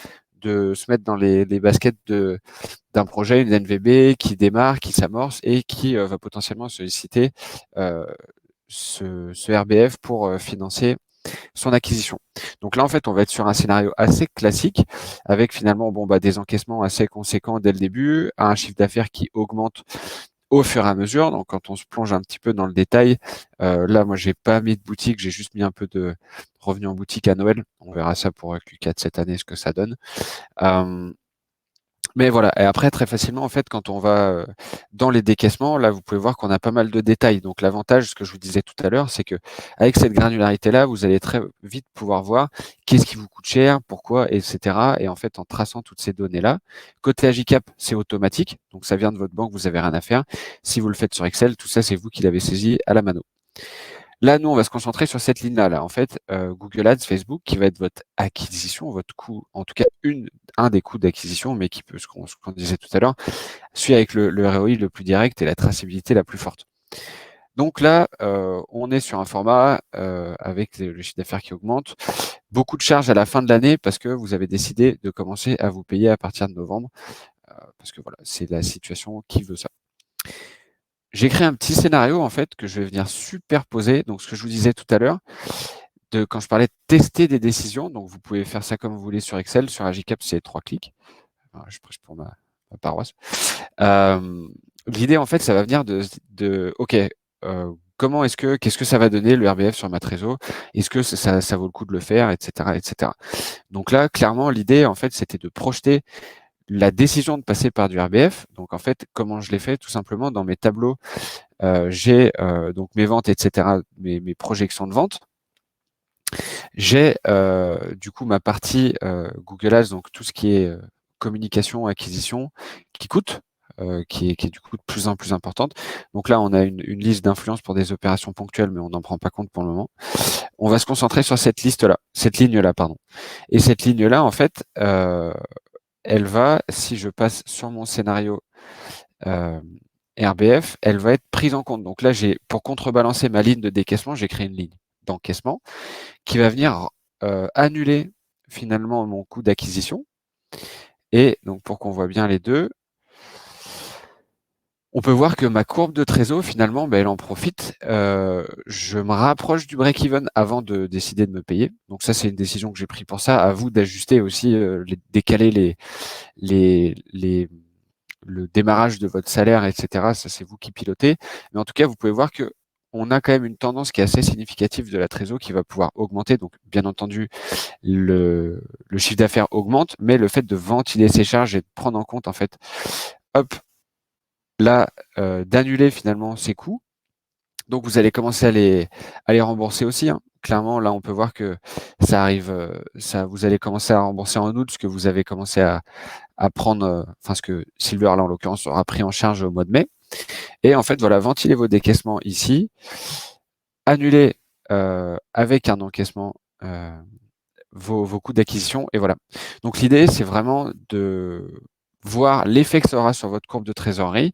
de se mettre dans les baskets d'un projet, une NVB qui démarre, qui s'amorce et qui va potentiellement solliciter ce RBF pour financer son acquisition. Donc là, en fait, on va être sur un scénario assez classique avec finalement des encaissements assez conséquents dès le début, un chiffre d'affaires qui augmente au fur et à mesure. Donc quand on se plonge un petit peu dans le détail, là, moi, j'ai pas mis de boutique, j'ai juste mis un peu de revenus en boutique à Noël. On verra ça pour Q4 cette année, ce que ça donne. Mais voilà, et après très facilement en fait quand on va dans les décaissements, là vous pouvez voir qu'on a pas mal de détails. Donc l'avantage, ce que je vous disais tout à l'heure, c'est que avec cette granularité là, vous allez très vite pouvoir voir qu'est-ce qui vous coûte cher, pourquoi, etc. Et en fait en traçant toutes ces données là, côté Agicap c'est automatique, donc ça vient de votre banque, vous avez rien à faire. Si vous le faites sur Excel, tout ça c'est vous qui l'avez saisi à la mano. Là, nous, on va se concentrer sur cette ligne-là. Là. En fait, Google Ads, Facebook, qui va être votre acquisition, votre coût, en tout cas un des coûts d'acquisition, mais qui peut, ce qu'on disait tout à l'heure, celui avec le ROI le plus direct et la traçabilité la plus forte. Donc là, on est sur un format avec le chiffre d'affaires qui augmente, beaucoup de charges à la fin de l'année parce que vous avez décidé de commencer à vous payer à partir de novembre, parce que voilà, c'est la situation qui veut ça. J'ai créé un petit scénario en fait que je vais venir superposer. Donc ce que je vous disais tout à l'heure, quand je parlais de tester des décisions, donc vous pouvez faire ça comme vous voulez sur Excel, sur Agicap c'est 3 clics. Alors, je prêche pour ma paroisse. L'idée en fait, ça va venir de ok, qu'est-ce que ça va donner le RBF sur ma trésor? Est-ce que ça vaut le coup de le faire, etc., etc. Donc là, clairement, l'idée en fait, c'était de projeter la décision de passer par du RBF. Donc en fait, comment je l'ai fait? Tout simplement dans mes tableaux, j'ai donc mes ventes, etc., mes projections de vente. J'ai du coup ma partie Google Ads, donc tout ce qui est communication, acquisition, qui coûte, qui est du coup de plus en plus importante. Donc là, on a une liste d'influence pour des opérations ponctuelles, mais on n'en prend pas compte pour le moment. On va se concentrer sur cette ligne-là, pardon. Et cette ligne-là, en fait, elle va, si je passe sur mon scénario RBF, elle va être prise en compte. Donc là, pour contrebalancer ma ligne de décaissement, j'ai créé une ligne d'encaissement qui va venir annuler finalement mon coût d'acquisition. Et donc, pour qu'on voit bien les deux, on peut voir que ma courbe de trésor, finalement, elle en profite. Je me rapproche du break-even avant de décider de me payer. Donc ça, c'est une décision que j'ai prise pour ça. À vous d'ajuster aussi, décaler le démarrage de votre salaire, etc. Ça, c'est vous qui pilotez. Mais en tout cas, vous pouvez voir que on a quand même une tendance qui est assez significative de la trésor qui va pouvoir augmenter. Donc, bien entendu, le chiffre d'affaires augmente, mais le fait de ventiler ses charges et de prendre en compte, en fait, là, d'annuler finalement ses coûts. Donc, vous allez commencer à les rembourser aussi. Hein. clairement, là, on peut voir que ça arrive, vous allez commencer à rembourser en août ce que vous avez commencé à prendre, enfin, ce que Silver, là, en l'occurrence, aura pris en charge au mois de mai. Et en fait, voilà, ventilez vos décaissements ici, annulez avec un encaissement vos coûts d'acquisition, et voilà. Donc, l'idée, c'est vraiment de voir l'effet que ça aura sur votre courbe de trésorerie.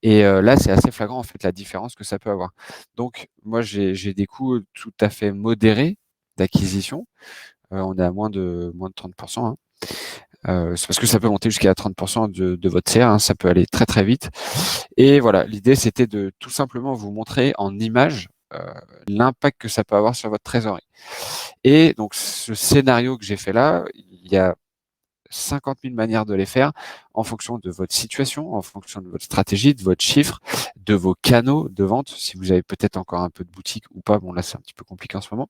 Et là, c'est assez flagrant, en fait, la différence que ça peut avoir. Donc, moi, j'ai des coûts tout à fait modérés d'acquisition. On est à moins de 30%, hein. C'est parce que ça peut monter jusqu'à 30% de votre CR, hein, ça peut aller très très vite. Et voilà, l'idée, c'était de tout simplement vous montrer en image l'impact que ça peut avoir sur votre trésorerie. Et donc, ce scénario que j'ai fait là, il y a 50 000 manières de les faire en fonction de votre situation, en fonction de votre stratégie, de votre chiffre, de vos canaux de vente, si vous avez peut-être encore un peu de boutique ou pas. Bon, là, c'est un petit peu compliqué en ce moment.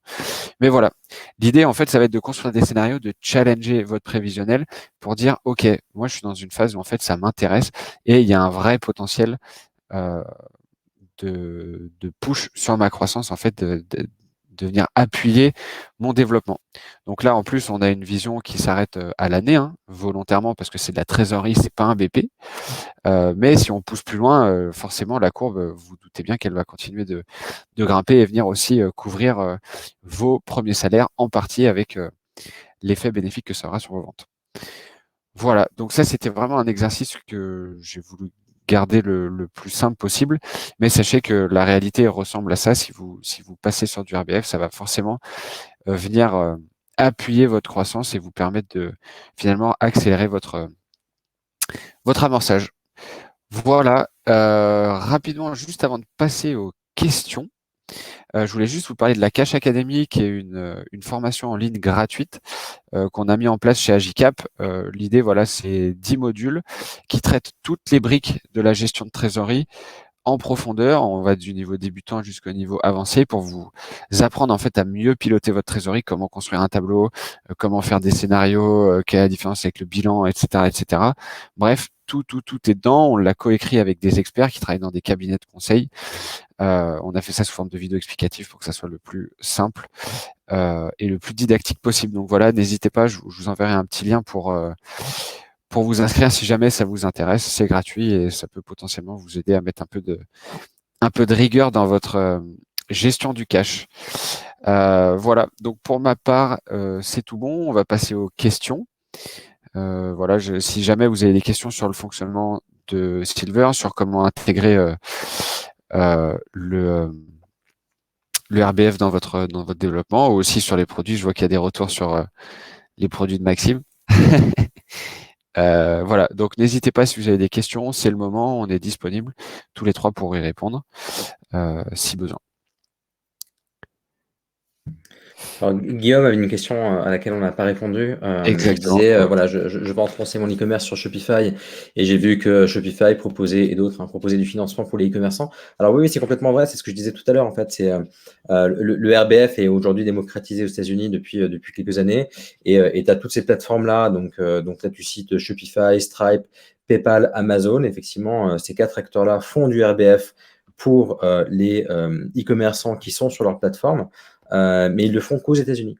Mais voilà, l'idée, en fait, ça va être de construire des scénarios, de challenger votre prévisionnel pour dire, OK, moi, je suis dans une phase où, en fait, ça m'intéresse et il y a un vrai potentiel euh, de push sur ma croissance, en fait, de venir appuyer mon développement. Donc là, en plus, on a une vision qui s'arrête à l'année, hein, volontairement, parce que c'est de la trésorerie, c'est pas un BP. Mais si on pousse plus loin, forcément, la courbe, vous vous doutez bien qu'elle va continuer de grimper et venir aussi couvrir vos premiers salaires, en partie avec l'effet bénéfique que ça aura sur vos ventes. Voilà, donc ça, c'était vraiment un exercice que j'ai voulu garder le plus simple possible, mais sachez que la réalité ressemble à ça. Si vous passez sur du RBF, ça va forcément venir appuyer votre croissance et vous permettre de finalement accélérer votre amorçage. Voilà, rapidement, juste avant de passer aux questions, je voulais juste vous parler de la Cash Academy, qui est une formation en ligne gratuite qu'on a mis en place chez Agicap. L'idée, voilà, c'est 10 modules qui traitent toutes les briques de la gestion de trésorerie en profondeur. On va du niveau débutant jusqu'au niveau avancé pour vous apprendre en fait à mieux piloter votre trésorerie, comment construire un tableau, comment faire des scénarios, quelle est la différence avec le bilan, etc., etc. Bref, tout est dedans. On l'a coécrit avec des experts qui travaillent dans des cabinets de conseil. On a fait ça sous forme de vidéo explicative pour que ça soit le plus simple et le plus didactique possible. Donc voilà, n'hésitez pas, je vous enverrai un petit lien pour vous inscrire si jamais ça vous intéresse. C'est gratuit et ça peut potentiellement vous aider à mettre un peu de rigueur dans votre gestion du cash. Voilà, donc pour ma part, c'est tout bon. On va passer aux questions. Voilà, si jamais vous avez des questions sur le fonctionnement de Silver, sur comment intégrer le RBF dans votre développement, ou aussi sur les produits. Je vois qu'il y a des retours sur les produits de Maxime. Voilà, donc n'hésitez pas si vous avez des questions, c'est le moment, on est disponible tous les trois pour y répondre si besoin. Alors, Guillaume avait une question à laquelle on n'a pas répondu. Il Exactement. disait, voilà, je veux renforcer mon e-commerce sur Shopify et j'ai vu que Shopify proposait et d'autres proposaient du financement pour les e-commerçants. Alors oui, c'est complètement vrai, c'est ce que je disais tout à l'heure. En fait, c'est le RBF est aujourd'hui démocratisé aux États-Unis depuis quelques années et tu as toutes ces plateformes-là. Donc là, tu cites Shopify, Stripe, PayPal, Amazon. Effectivement, ces 4 acteurs-là font du RBF pour les e-commerçants qui sont sur leur plateforme. Mais ils le font qu'aux États-Unis.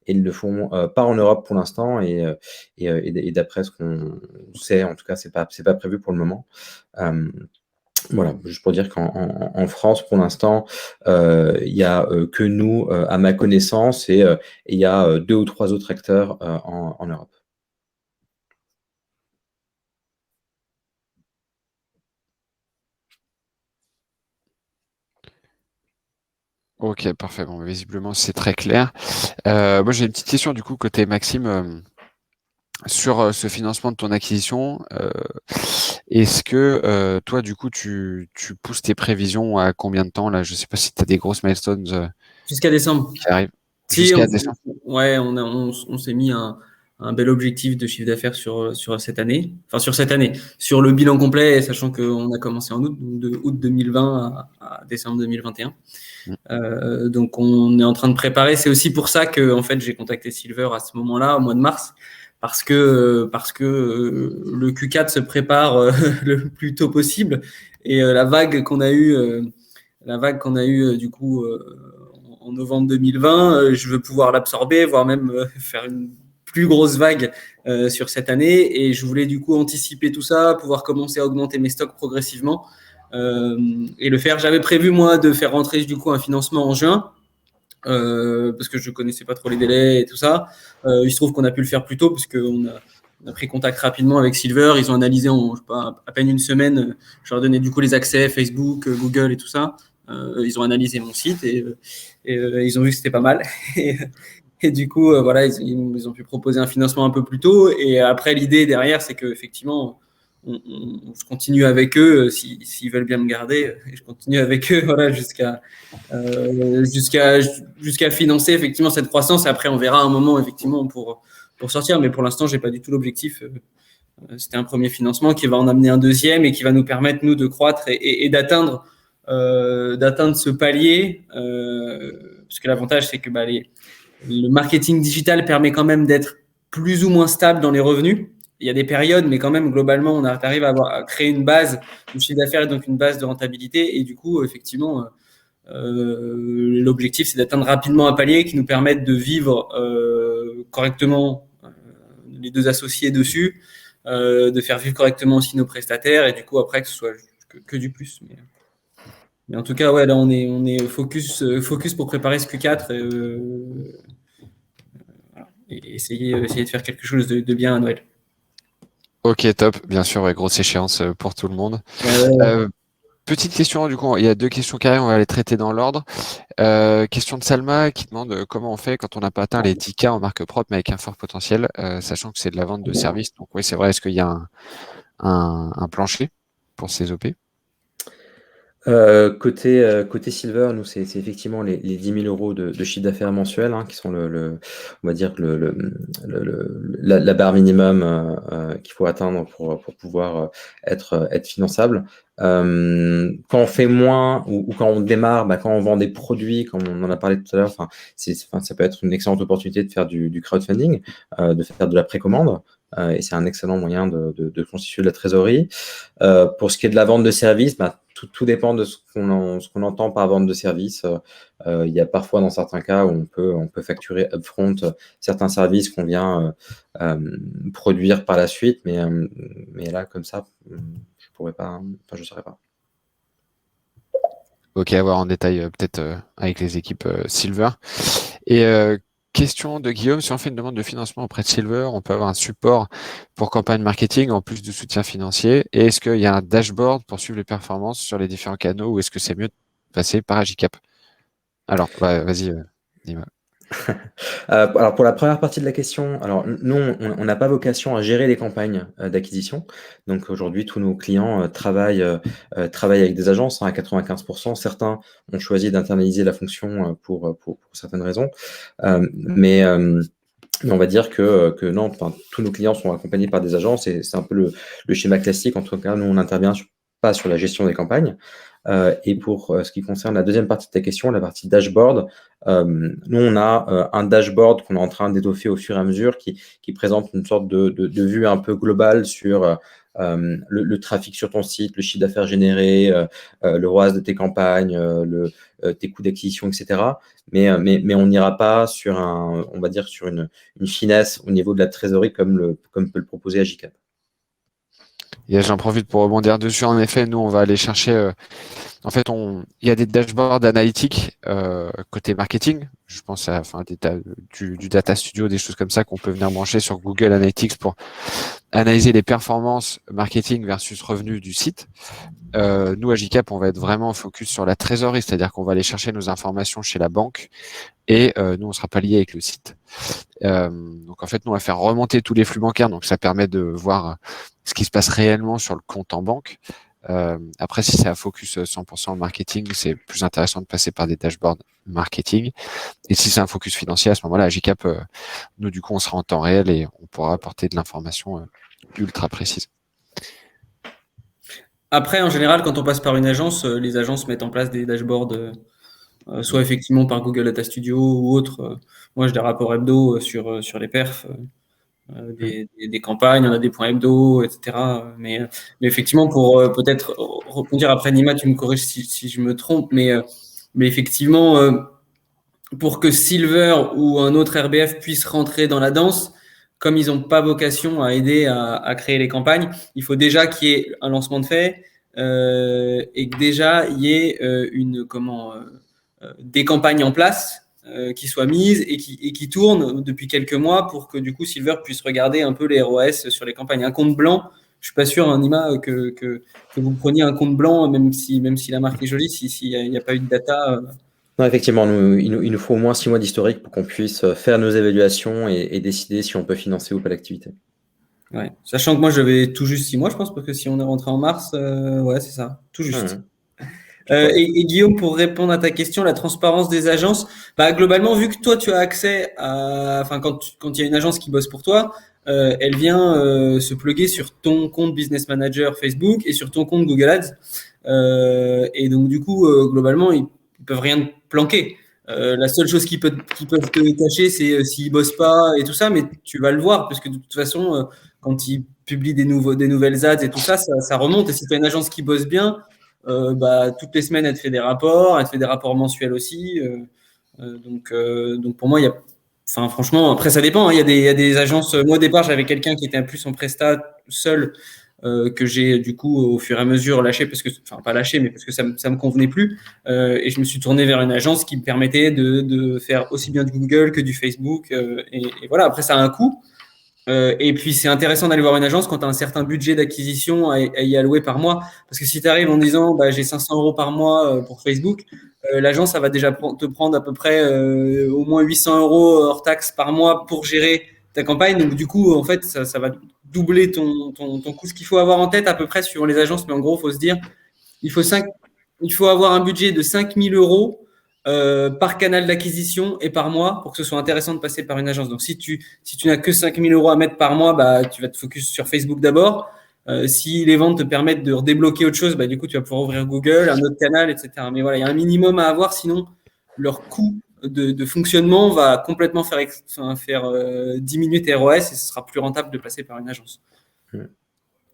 Et ils le font pas en Europe pour l'instant. Et d'après ce qu'on sait, en tout cas, c'est pas prévu pour le moment. Voilà, juste pour dire qu'en France, pour l'instant, il n'y a que nous, à ma connaissance, et il y a 2 ou 3 autres acteurs en Europe. Ok, parfait. Bon, visiblement, c'est très clair. Moi, j'ai une petite question du coup côté Maxime sur ce financement de ton acquisition. Est-ce que toi, du coup, tu pousses tes prévisions à combien de temps là? Je sais pas si tu as des grosses milestones Jusqu'à décembre. qui arrivent Si, jusqu'à décembre. ouais, on s'est mis un bel objectif de chiffre d'affaires sur cette année. Enfin, sur cette année. Sur le bilan complet, sachant qu'on a commencé en août, donc de août 2020 à décembre 2021. Donc, on est en train de préparer. C'est aussi pour ça que, en fait, j'ai contacté Silver à ce moment-là, au mois de mars, parce que le Q4 se prépare le plus tôt possible. Et la vague qu'on a eue du coup en novembre 2020, je veux pouvoir l'absorber, voire même faire une plus grosse vague sur cette année. Et je voulais du coup anticiper tout ça, pouvoir commencer à augmenter mes stocks progressivement et le faire. J'avais prévu, moi, de faire rentrer du coup un financement en juin. Parce que je connaissais pas trop les délais et tout ça. Il se trouve qu'on a pu le faire plus tôt parce qu'on a pris contact rapidement avec Silver. Ils ont analysé en à peine une semaine. Je leur ai donné du coup les accès Facebook, Google et tout ça. Ils ont analysé mon site et ils ont vu que c'était pas mal. Et du coup, voilà, ils ont pu proposer un financement un peu plus tôt. Et après, l'idée derrière, c'est qu'effectivement, on continue avec eux s'ils veulent bien me garder. Et je continue avec eux, voilà, jusqu'à financer effectivement cette croissance. Et après, on verra un moment effectivement pour sortir. Mais pour l'instant, j'ai pas du tout l'objectif. C'était un premier financement qui va en amener un deuxième et qui va nous permettre nous de croître et d'atteindre ce palier. Parce que l'avantage, c'est que le marketing digital permet quand même d'être plus ou moins stable dans les revenus. Il y a des périodes, mais quand même, globalement, on arrive à créer une base de chiffre d'affaires et donc une base de rentabilité. Et du coup, effectivement, l'objectif, c'est d'atteindre rapidement un palier qui nous permette de vivre correctement les deux associés dessus, de faire vivre correctement aussi nos prestataires et du coup, après, que ce soit que du plus. Mais en tout cas, ouais, là, on est focus pour préparer ce Q4 et essayer de faire quelque chose de bien à Noël. Ok, top. Bien sûr, ouais, grosse échéance pour tout le monde. Petite question, du coup, il y a 2 questions carrées, on va les traiter dans l'ordre. Question de Salma qui demande comment on fait quand on n'a pas atteint les 10K en marque propre mais avec un fort potentiel, sachant que c'est de la vente de services. Donc oui, c'est vrai, est-ce qu'il y a un plancher pour ces OP? Côté Silver, nous, c'est effectivement les 10 000 euros de chiffre d'affaires mensuel qui sont on va dire la barre minimum qu'il faut atteindre pour pouvoir être finançable. Quand on fait moins ou quand on démarre, quand on vend des produits, comme on en a parlé tout à l'heure, ça peut être une excellente opportunité de faire du crowdfunding, de faire de la précommande. Et c'est un excellent moyen de constituer de la trésorerie. Pour ce qui est de la vente de services, tout dépend de ce qu'on entend par vente de services. Il y a parfois, dans certains cas, où on peut facturer upfront certains services qu'on vient produire par la suite, mais là, comme ça, je pourrais pas, enfin, je saurais pas. Ok, à voir en détail peut-être avec les équipes Silver. Et question de Guillaume, si on fait une demande de financement auprès de Silver, on peut avoir un support pour campagne marketing en plus du soutien financier. Et est-ce qu'il y a un dashboard pour suivre les performances sur les différents canaux ou est-ce que c'est mieux de passer par Agicap? Alors, vas-y, dis-moi. Alors pour la première partie de la question, alors nous on n'a pas vocation à gérer les campagnes d'acquisition. Donc aujourd'hui tous nos clients travaillent avec des agences à 95%. Certains ont choisi d'internaliser la fonction pour certaines raisons, mais on va dire que non, tous nos clients sont accompagnés par des agences et c'est un peu le schéma classique. En tout cas, nous on n'intervient pas sur la gestion des campagnes. Et pour ce qui concerne la deuxième partie de ta question, la partie dashboard, nous, on a un dashboard qu'on est en train d'étoffer au fur et à mesure qui présente une sorte de vue un peu globale sur le trafic sur ton site, le chiffre d'affaires généré, le ROAS de tes campagnes, tes coûts d'acquisition, etc. Mais on n'ira pas sur on va dire sur une finesse au niveau de la trésorerie comme peut le proposer Agicap. J'en profite pour rebondir dessus. En effet, nous, on va aller chercher. En fait, il y a des dashboards analytiques côté marketing. Je pense à du Data Studio, des choses comme ça qu'on peut venir brancher sur Google Analytics pour analyser les performances marketing versus revenus du site. Nous, à Agicap, on va être vraiment focus sur la trésorerie, c'est-à-dire qu'on va aller chercher nos informations chez la banque et nous, on sera pas lié avec le site. Donc en fait, nous, on va faire remonter tous les flux bancaires, donc ça permet de voir ce qui se passe réellement sur le compte en banque. Après, si c'est à focus 100% marketing, c'est plus intéressant de passer par des dashboards marketing. Et si c'est un focus financier, à ce moment-là, Agicap, nous, du coup, on sera en temps réel et on pourra apporter de l'information ultra précise. Après, en général, quand on passe par une agence, les agences mettent en place des dashboards, soit effectivement par Google Data Studio ou autre. Moi, j'ai des rapports hebdo sur les perfs. Des campagnes, on a des points hebdo, etc. Mais effectivement, pour peut-être rebondir après, Nima, tu me corriges si je me trompe, mais effectivement, pour que Silver ou un autre RBF puisse rentrer dans la danse, comme ils n'ont pas vocation à aider à créer les campagnes, il faut déjà qu'il y ait un lancement de fait et que déjà il y ait des campagnes en place qui soient mises et qui tournent depuis quelques mois pour que du coup Silver puisse regarder un peu les ROS sur les campagnes. Un compte blanc, je suis pas sûr, Nima, que vous preniez un compte blanc, même si la marque est jolie, s'il n'y a pas eu de data. Non, effectivement, il nous faut au moins 6 mois d'historique pour qu'on puisse faire nos évaluations et décider si on peut financer ou pas l'activité. Ouais. Sachant que moi, je vais tout juste 6 mois, je pense, parce que si on est rentré en mars, ouais, c'est ça, tout juste. Et Guillaume, pour répondre à ta question, la transparence des agences, globalement, vu que toi, tu as accès quand il y a une agence qui bosse pour toi, elle vient se plugger sur ton compte Business Manager Facebook et sur ton compte Google Ads. Et donc, du coup, globalement, ils peuvent rien te planquer. La seule chose qu'ils peuvent te cacher, c'est s'ils bossent pas et tout ça, mais tu vas le voir, parce que de toute façon, quand ils publient des nouvelles ads et tout ça, ça remonte. Et si tu as une agence qui bosse bien, toutes les semaines, elle te fait des rapports mensuels aussi. Donc pour moi, franchement, après, ça dépend. Hein. Il y a des agences. Moi, au départ, j'avais quelqu'un qui était plus en prestat seul, que j'ai du coup au fur et à mesure lâché, pas lâché, mais parce que ça me convenait plus. Et je me suis tourné vers une agence qui me permettait de faire aussi bien du Google que du Facebook. Et voilà, après, ça a un coût. Et puis, c'est intéressant d'aller voir une agence quand tu as un certain budget d'acquisition à y allouer par mois. Parce que si tu arrives en disant j'ai 500 euros par mois pour Facebook, l'agence, ça va déjà te prendre à peu près au moins 800 euros hors taxe par mois pour gérer ta campagne. Donc, du coup, en fait, ça va doubler ton coût. Ce qu'il faut avoir en tête à peu près suivant les agences, mais en gros, il faut se dire il faut avoir un budget de 5 000 euros par canal d'acquisition et par mois pour que ce soit intéressant de passer par une agence. Donc, si tu n'as que 5 000 euros à mettre par mois, tu vas te focus sur Facebook d'abord. Si les ventes te permettent de redébloquer autre chose, du coup, tu vas pouvoir ouvrir Google, un autre canal, etc. Mais voilà, il y a un minimum à avoir, sinon leur coût de fonctionnement va complètement faire diminuer tes ROS et ce sera plus rentable de passer par une agence.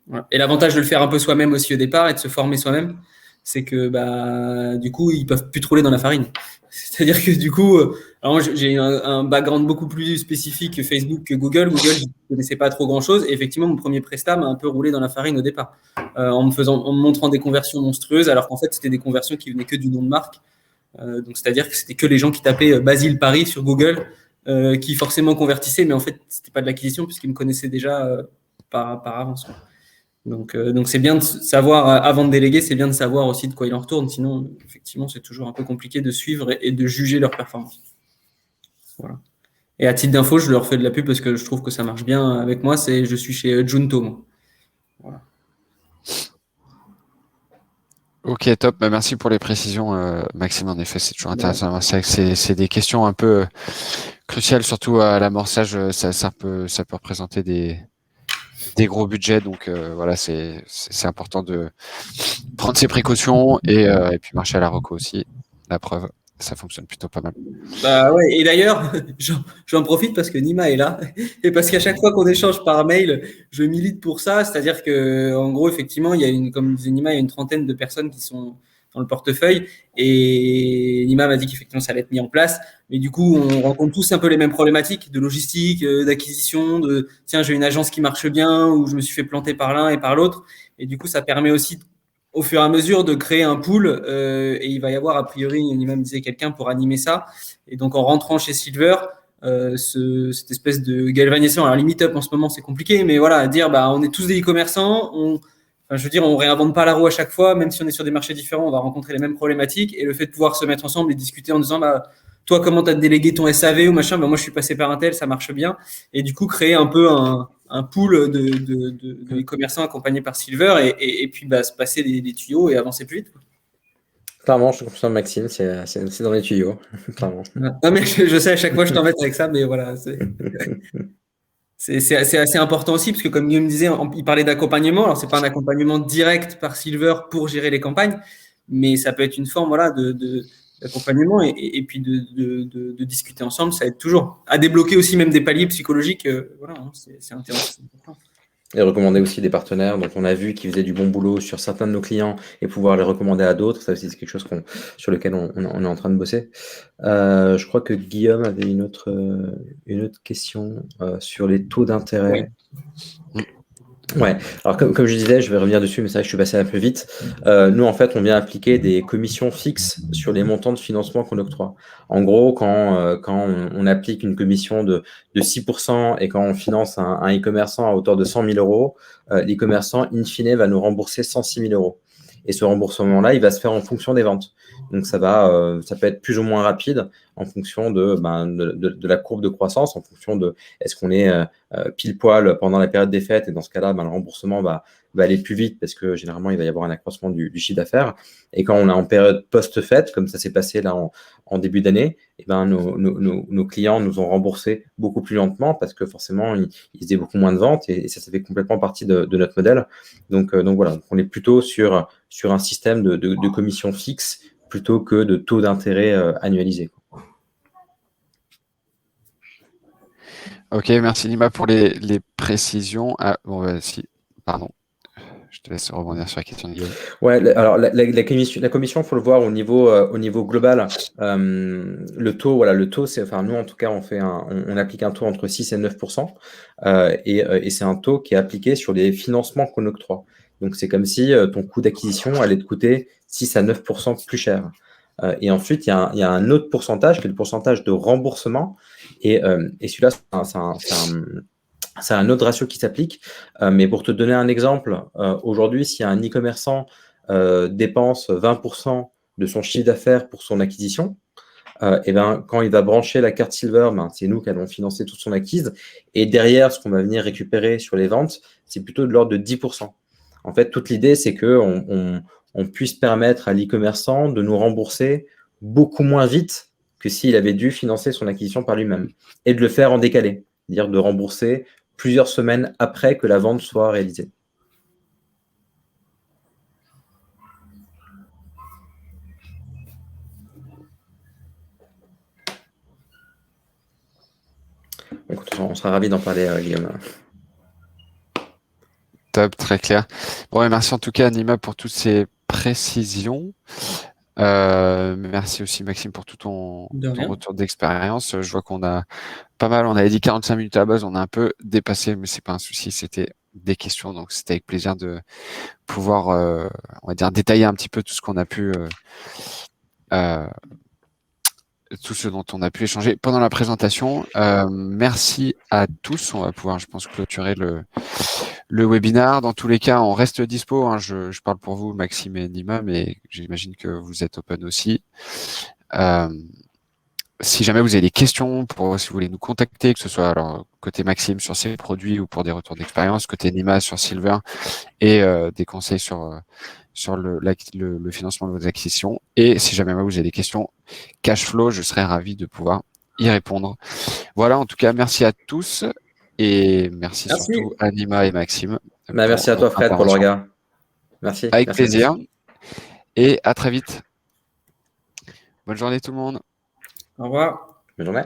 Voilà. Et l'avantage de le faire un peu soi-même aussi au départ et de se former soi-même, c'est que du coup, ils peuvent plus troller dans la farine. C'est-à-dire que du coup, alors j'ai un background beaucoup plus spécifique que Facebook, que Google. Google, je ne connaissais pas trop grand-chose. Et effectivement, mon premier prestat m'a un peu roulé dans la farine au départ, en me montrant des conversions monstrueuses, alors qu'en fait, c'était des conversions qui venaient que du nom de marque. Donc, c'est-à-dire que c'était que les gens qui tapaient Basile Paris sur Google qui forcément convertissaient, mais en fait, c'était pas de l'acquisition puisqu'ils me connaissaient déjà par avance. Donc c'est bien de savoir, avant de déléguer, c'est bien de savoir aussi de quoi il en retourne. Sinon, effectivement, c'est toujours un peu compliqué de suivre et de juger leur performance. Voilà. Et à titre d'info, je leur fais de la pub parce que je trouve que ça marche bien avec moi. Je suis chez Junto, moi. Voilà. Ok, top. Merci pour les précisions, Maxime. En effet, c'est toujours intéressant. C'est vrai que c'est des questions un peu cruciales, surtout à l'amorçage. Ça peut représenter des gros budgets, donc voilà, c'est important de prendre ses précautions et puis marcher à la reco aussi. La preuve, ça fonctionne plutôt pas mal. Ouais. Et d'ailleurs, j'en profite parce que Nima est là et parce qu'à chaque fois qu'on échange par mail, je milite pour ça. C'est-à-dire que, en gros, effectivement, comme disait Nima, il y a une trentaine de personnes qui sont dans le portefeuille et Nima m'a dit qu'effectivement ça allait être mis en place. Mais du coup, on rencontre tous un peu les mêmes problématiques de logistique, d'acquisition, tiens, j'ai une agence qui marche bien ou je me suis fait planter par l'un et par l'autre. Et du coup, ça permet aussi au fur et à mesure de créer un pool et il va y avoir a priori, Nima me disait quelqu'un pour animer ça. Et donc en rentrant chez Silver, cette espèce de galvanisation, alors limite up en ce moment c'est compliqué, mais voilà, dire on est tous des e-commerçants, on réinvente pas la roue à chaque fois, même si on est sur des marchés différents, on va rencontrer les mêmes problématiques et le fait de pouvoir se mettre ensemble et discuter en disant toi comment tu as délégué ton SAV ou machin, moi je suis passé par un tel, ça marche bien, et du coup créer un peu un pool de e-commerçants accompagnés par Silver et puis se passer des tuyaux et avancer plus vite. Clairement, je confirme Maxime, c'est dans les tuyaux, clairement. Non, mais je sais, à chaque fois je t'embête avec ça, mais voilà, c'est assez important aussi, parce que comme Guillaume me disait, il parlait d'accompagnement. Alors, c'est pas un accompagnement direct par Silver pour gérer les campagnes, mais ça peut être une forme d'accompagnement et puis de discuter ensemble, ça aide toujours. À débloquer aussi même des paliers psychologiques, c'est intéressant. Et recommander aussi des partenaires dont on a vu qu'ils faisaient du bon boulot sur certains de nos clients et pouvoir les recommander à d'autres. Ça aussi, c'est quelque chose sur lequel on est en train de bosser. Je crois que Guillaume avait une autre question sur les taux d'intérêt. Oui. Ouais, alors comme je disais, je vais revenir dessus, mais c'est vrai que je suis passé un peu vite. Nous, en fait, on vient appliquer des commissions fixes sur les montants de financement qu'on octroie. En gros, quand on applique une commission de 6% et quand on finance un e-commerçant à hauteur de 100 000 euros, l'e-commerçant, in fine, va nous rembourser 106 000 euros. Et ce remboursement-là, il va se faire en fonction des ventes. Donc, ça peut être plus ou moins rapide en fonction de la courbe de croissance, en fonction de est-ce qu'on est pile poil pendant la période des fêtes, et dans ce cas-là, le remboursement va aller plus vite parce que généralement, il va y avoir un accroissement du chiffre d'affaires. Et quand on est en période post-fête, comme ça s'est passé là en début d'année, et nos clients nous ont remboursé beaucoup plus lentement parce que forcément, ils faisaient beaucoup moins de ventes et ça fait complètement partie de notre modèle. Donc voilà, on est plutôt sur un système de commission fixe plutôt que de taux d'intérêt annualisé. Ok, merci Nima pour les précisions. Ah, bon, pardon. Je te laisse rebondir sur la question de Guillaume. Ouais, alors la commission, faut le voir au niveau global. Le taux, c'est, enfin nous en tout cas, on applique un taux entre 6 et 9%, et c'est un taux qui est appliqué sur les financements qu'on octroie. Donc c'est comme si ton coût d'acquisition allait te coûter 6 à 9% plus cher. Et ensuite, il y a un autre pourcentage qui est le pourcentage de remboursement, et celui-là, c'est un autre ratio qui s'applique. Mais pour te donner un exemple, aujourd'hui, si un e-commerçant dépense 20% de son chiffre d'affaires pour son acquisition, quand il va brancher la carte Silver, c'est nous qui allons financer toute son acquise. Et derrière, ce qu'on va venir récupérer sur les ventes, c'est plutôt de l'ordre de 10%. En fait, toute l'idée, c'est qu'on puisse permettre à l'e-commerçant de nous rembourser beaucoup moins vite que s'il avait dû financer son acquisition par lui-même. Et de le faire en décalé, c'est-à-dire de rembourser plusieurs semaines après que la vente soit réalisée. Écoute, on sera ravis d'en parler, Guillaume. Top, très clair. Bon, et merci en tout cas, Nima, pour toutes ces précisions. Merci aussi, Maxime, pour tout ton retour d'expérience. Je vois qu'on a pas mal, on avait dit 45 minutes à la base, on a un peu dépassé, mais c'est pas un souci, c'était des questions, donc c'était avec plaisir de pouvoir, on va dire, détailler un petit peu tout ce qu'on a pu, tout ce dont on a pu échanger pendant la présentation. Merci à tous. On va pouvoir, je pense, clôturer le webinaire. Dans tous les cas, on reste dispo. Hein. Je parle pour vous, Maxime et Nima, mais j'imagine que vous êtes open aussi. Si jamais vous avez des questions, si vous voulez nous contacter, que ce soit alors côté Maxime sur ses produits ou pour des retours d'expérience, côté Nima sur Silver et des conseils sur le financement de vos acquisitions. Et si jamais vous avez des questions cash flow, je serais ravi de pouvoir y répondre. Voilà, en tout cas, merci à tous et merci. Surtout à Nima et Maxime. Merci à toi, Fred, pour le regard. Merci. Avec plaisir. Et à très vite. Bonne journée tout le monde. Au revoir. Bonne journée.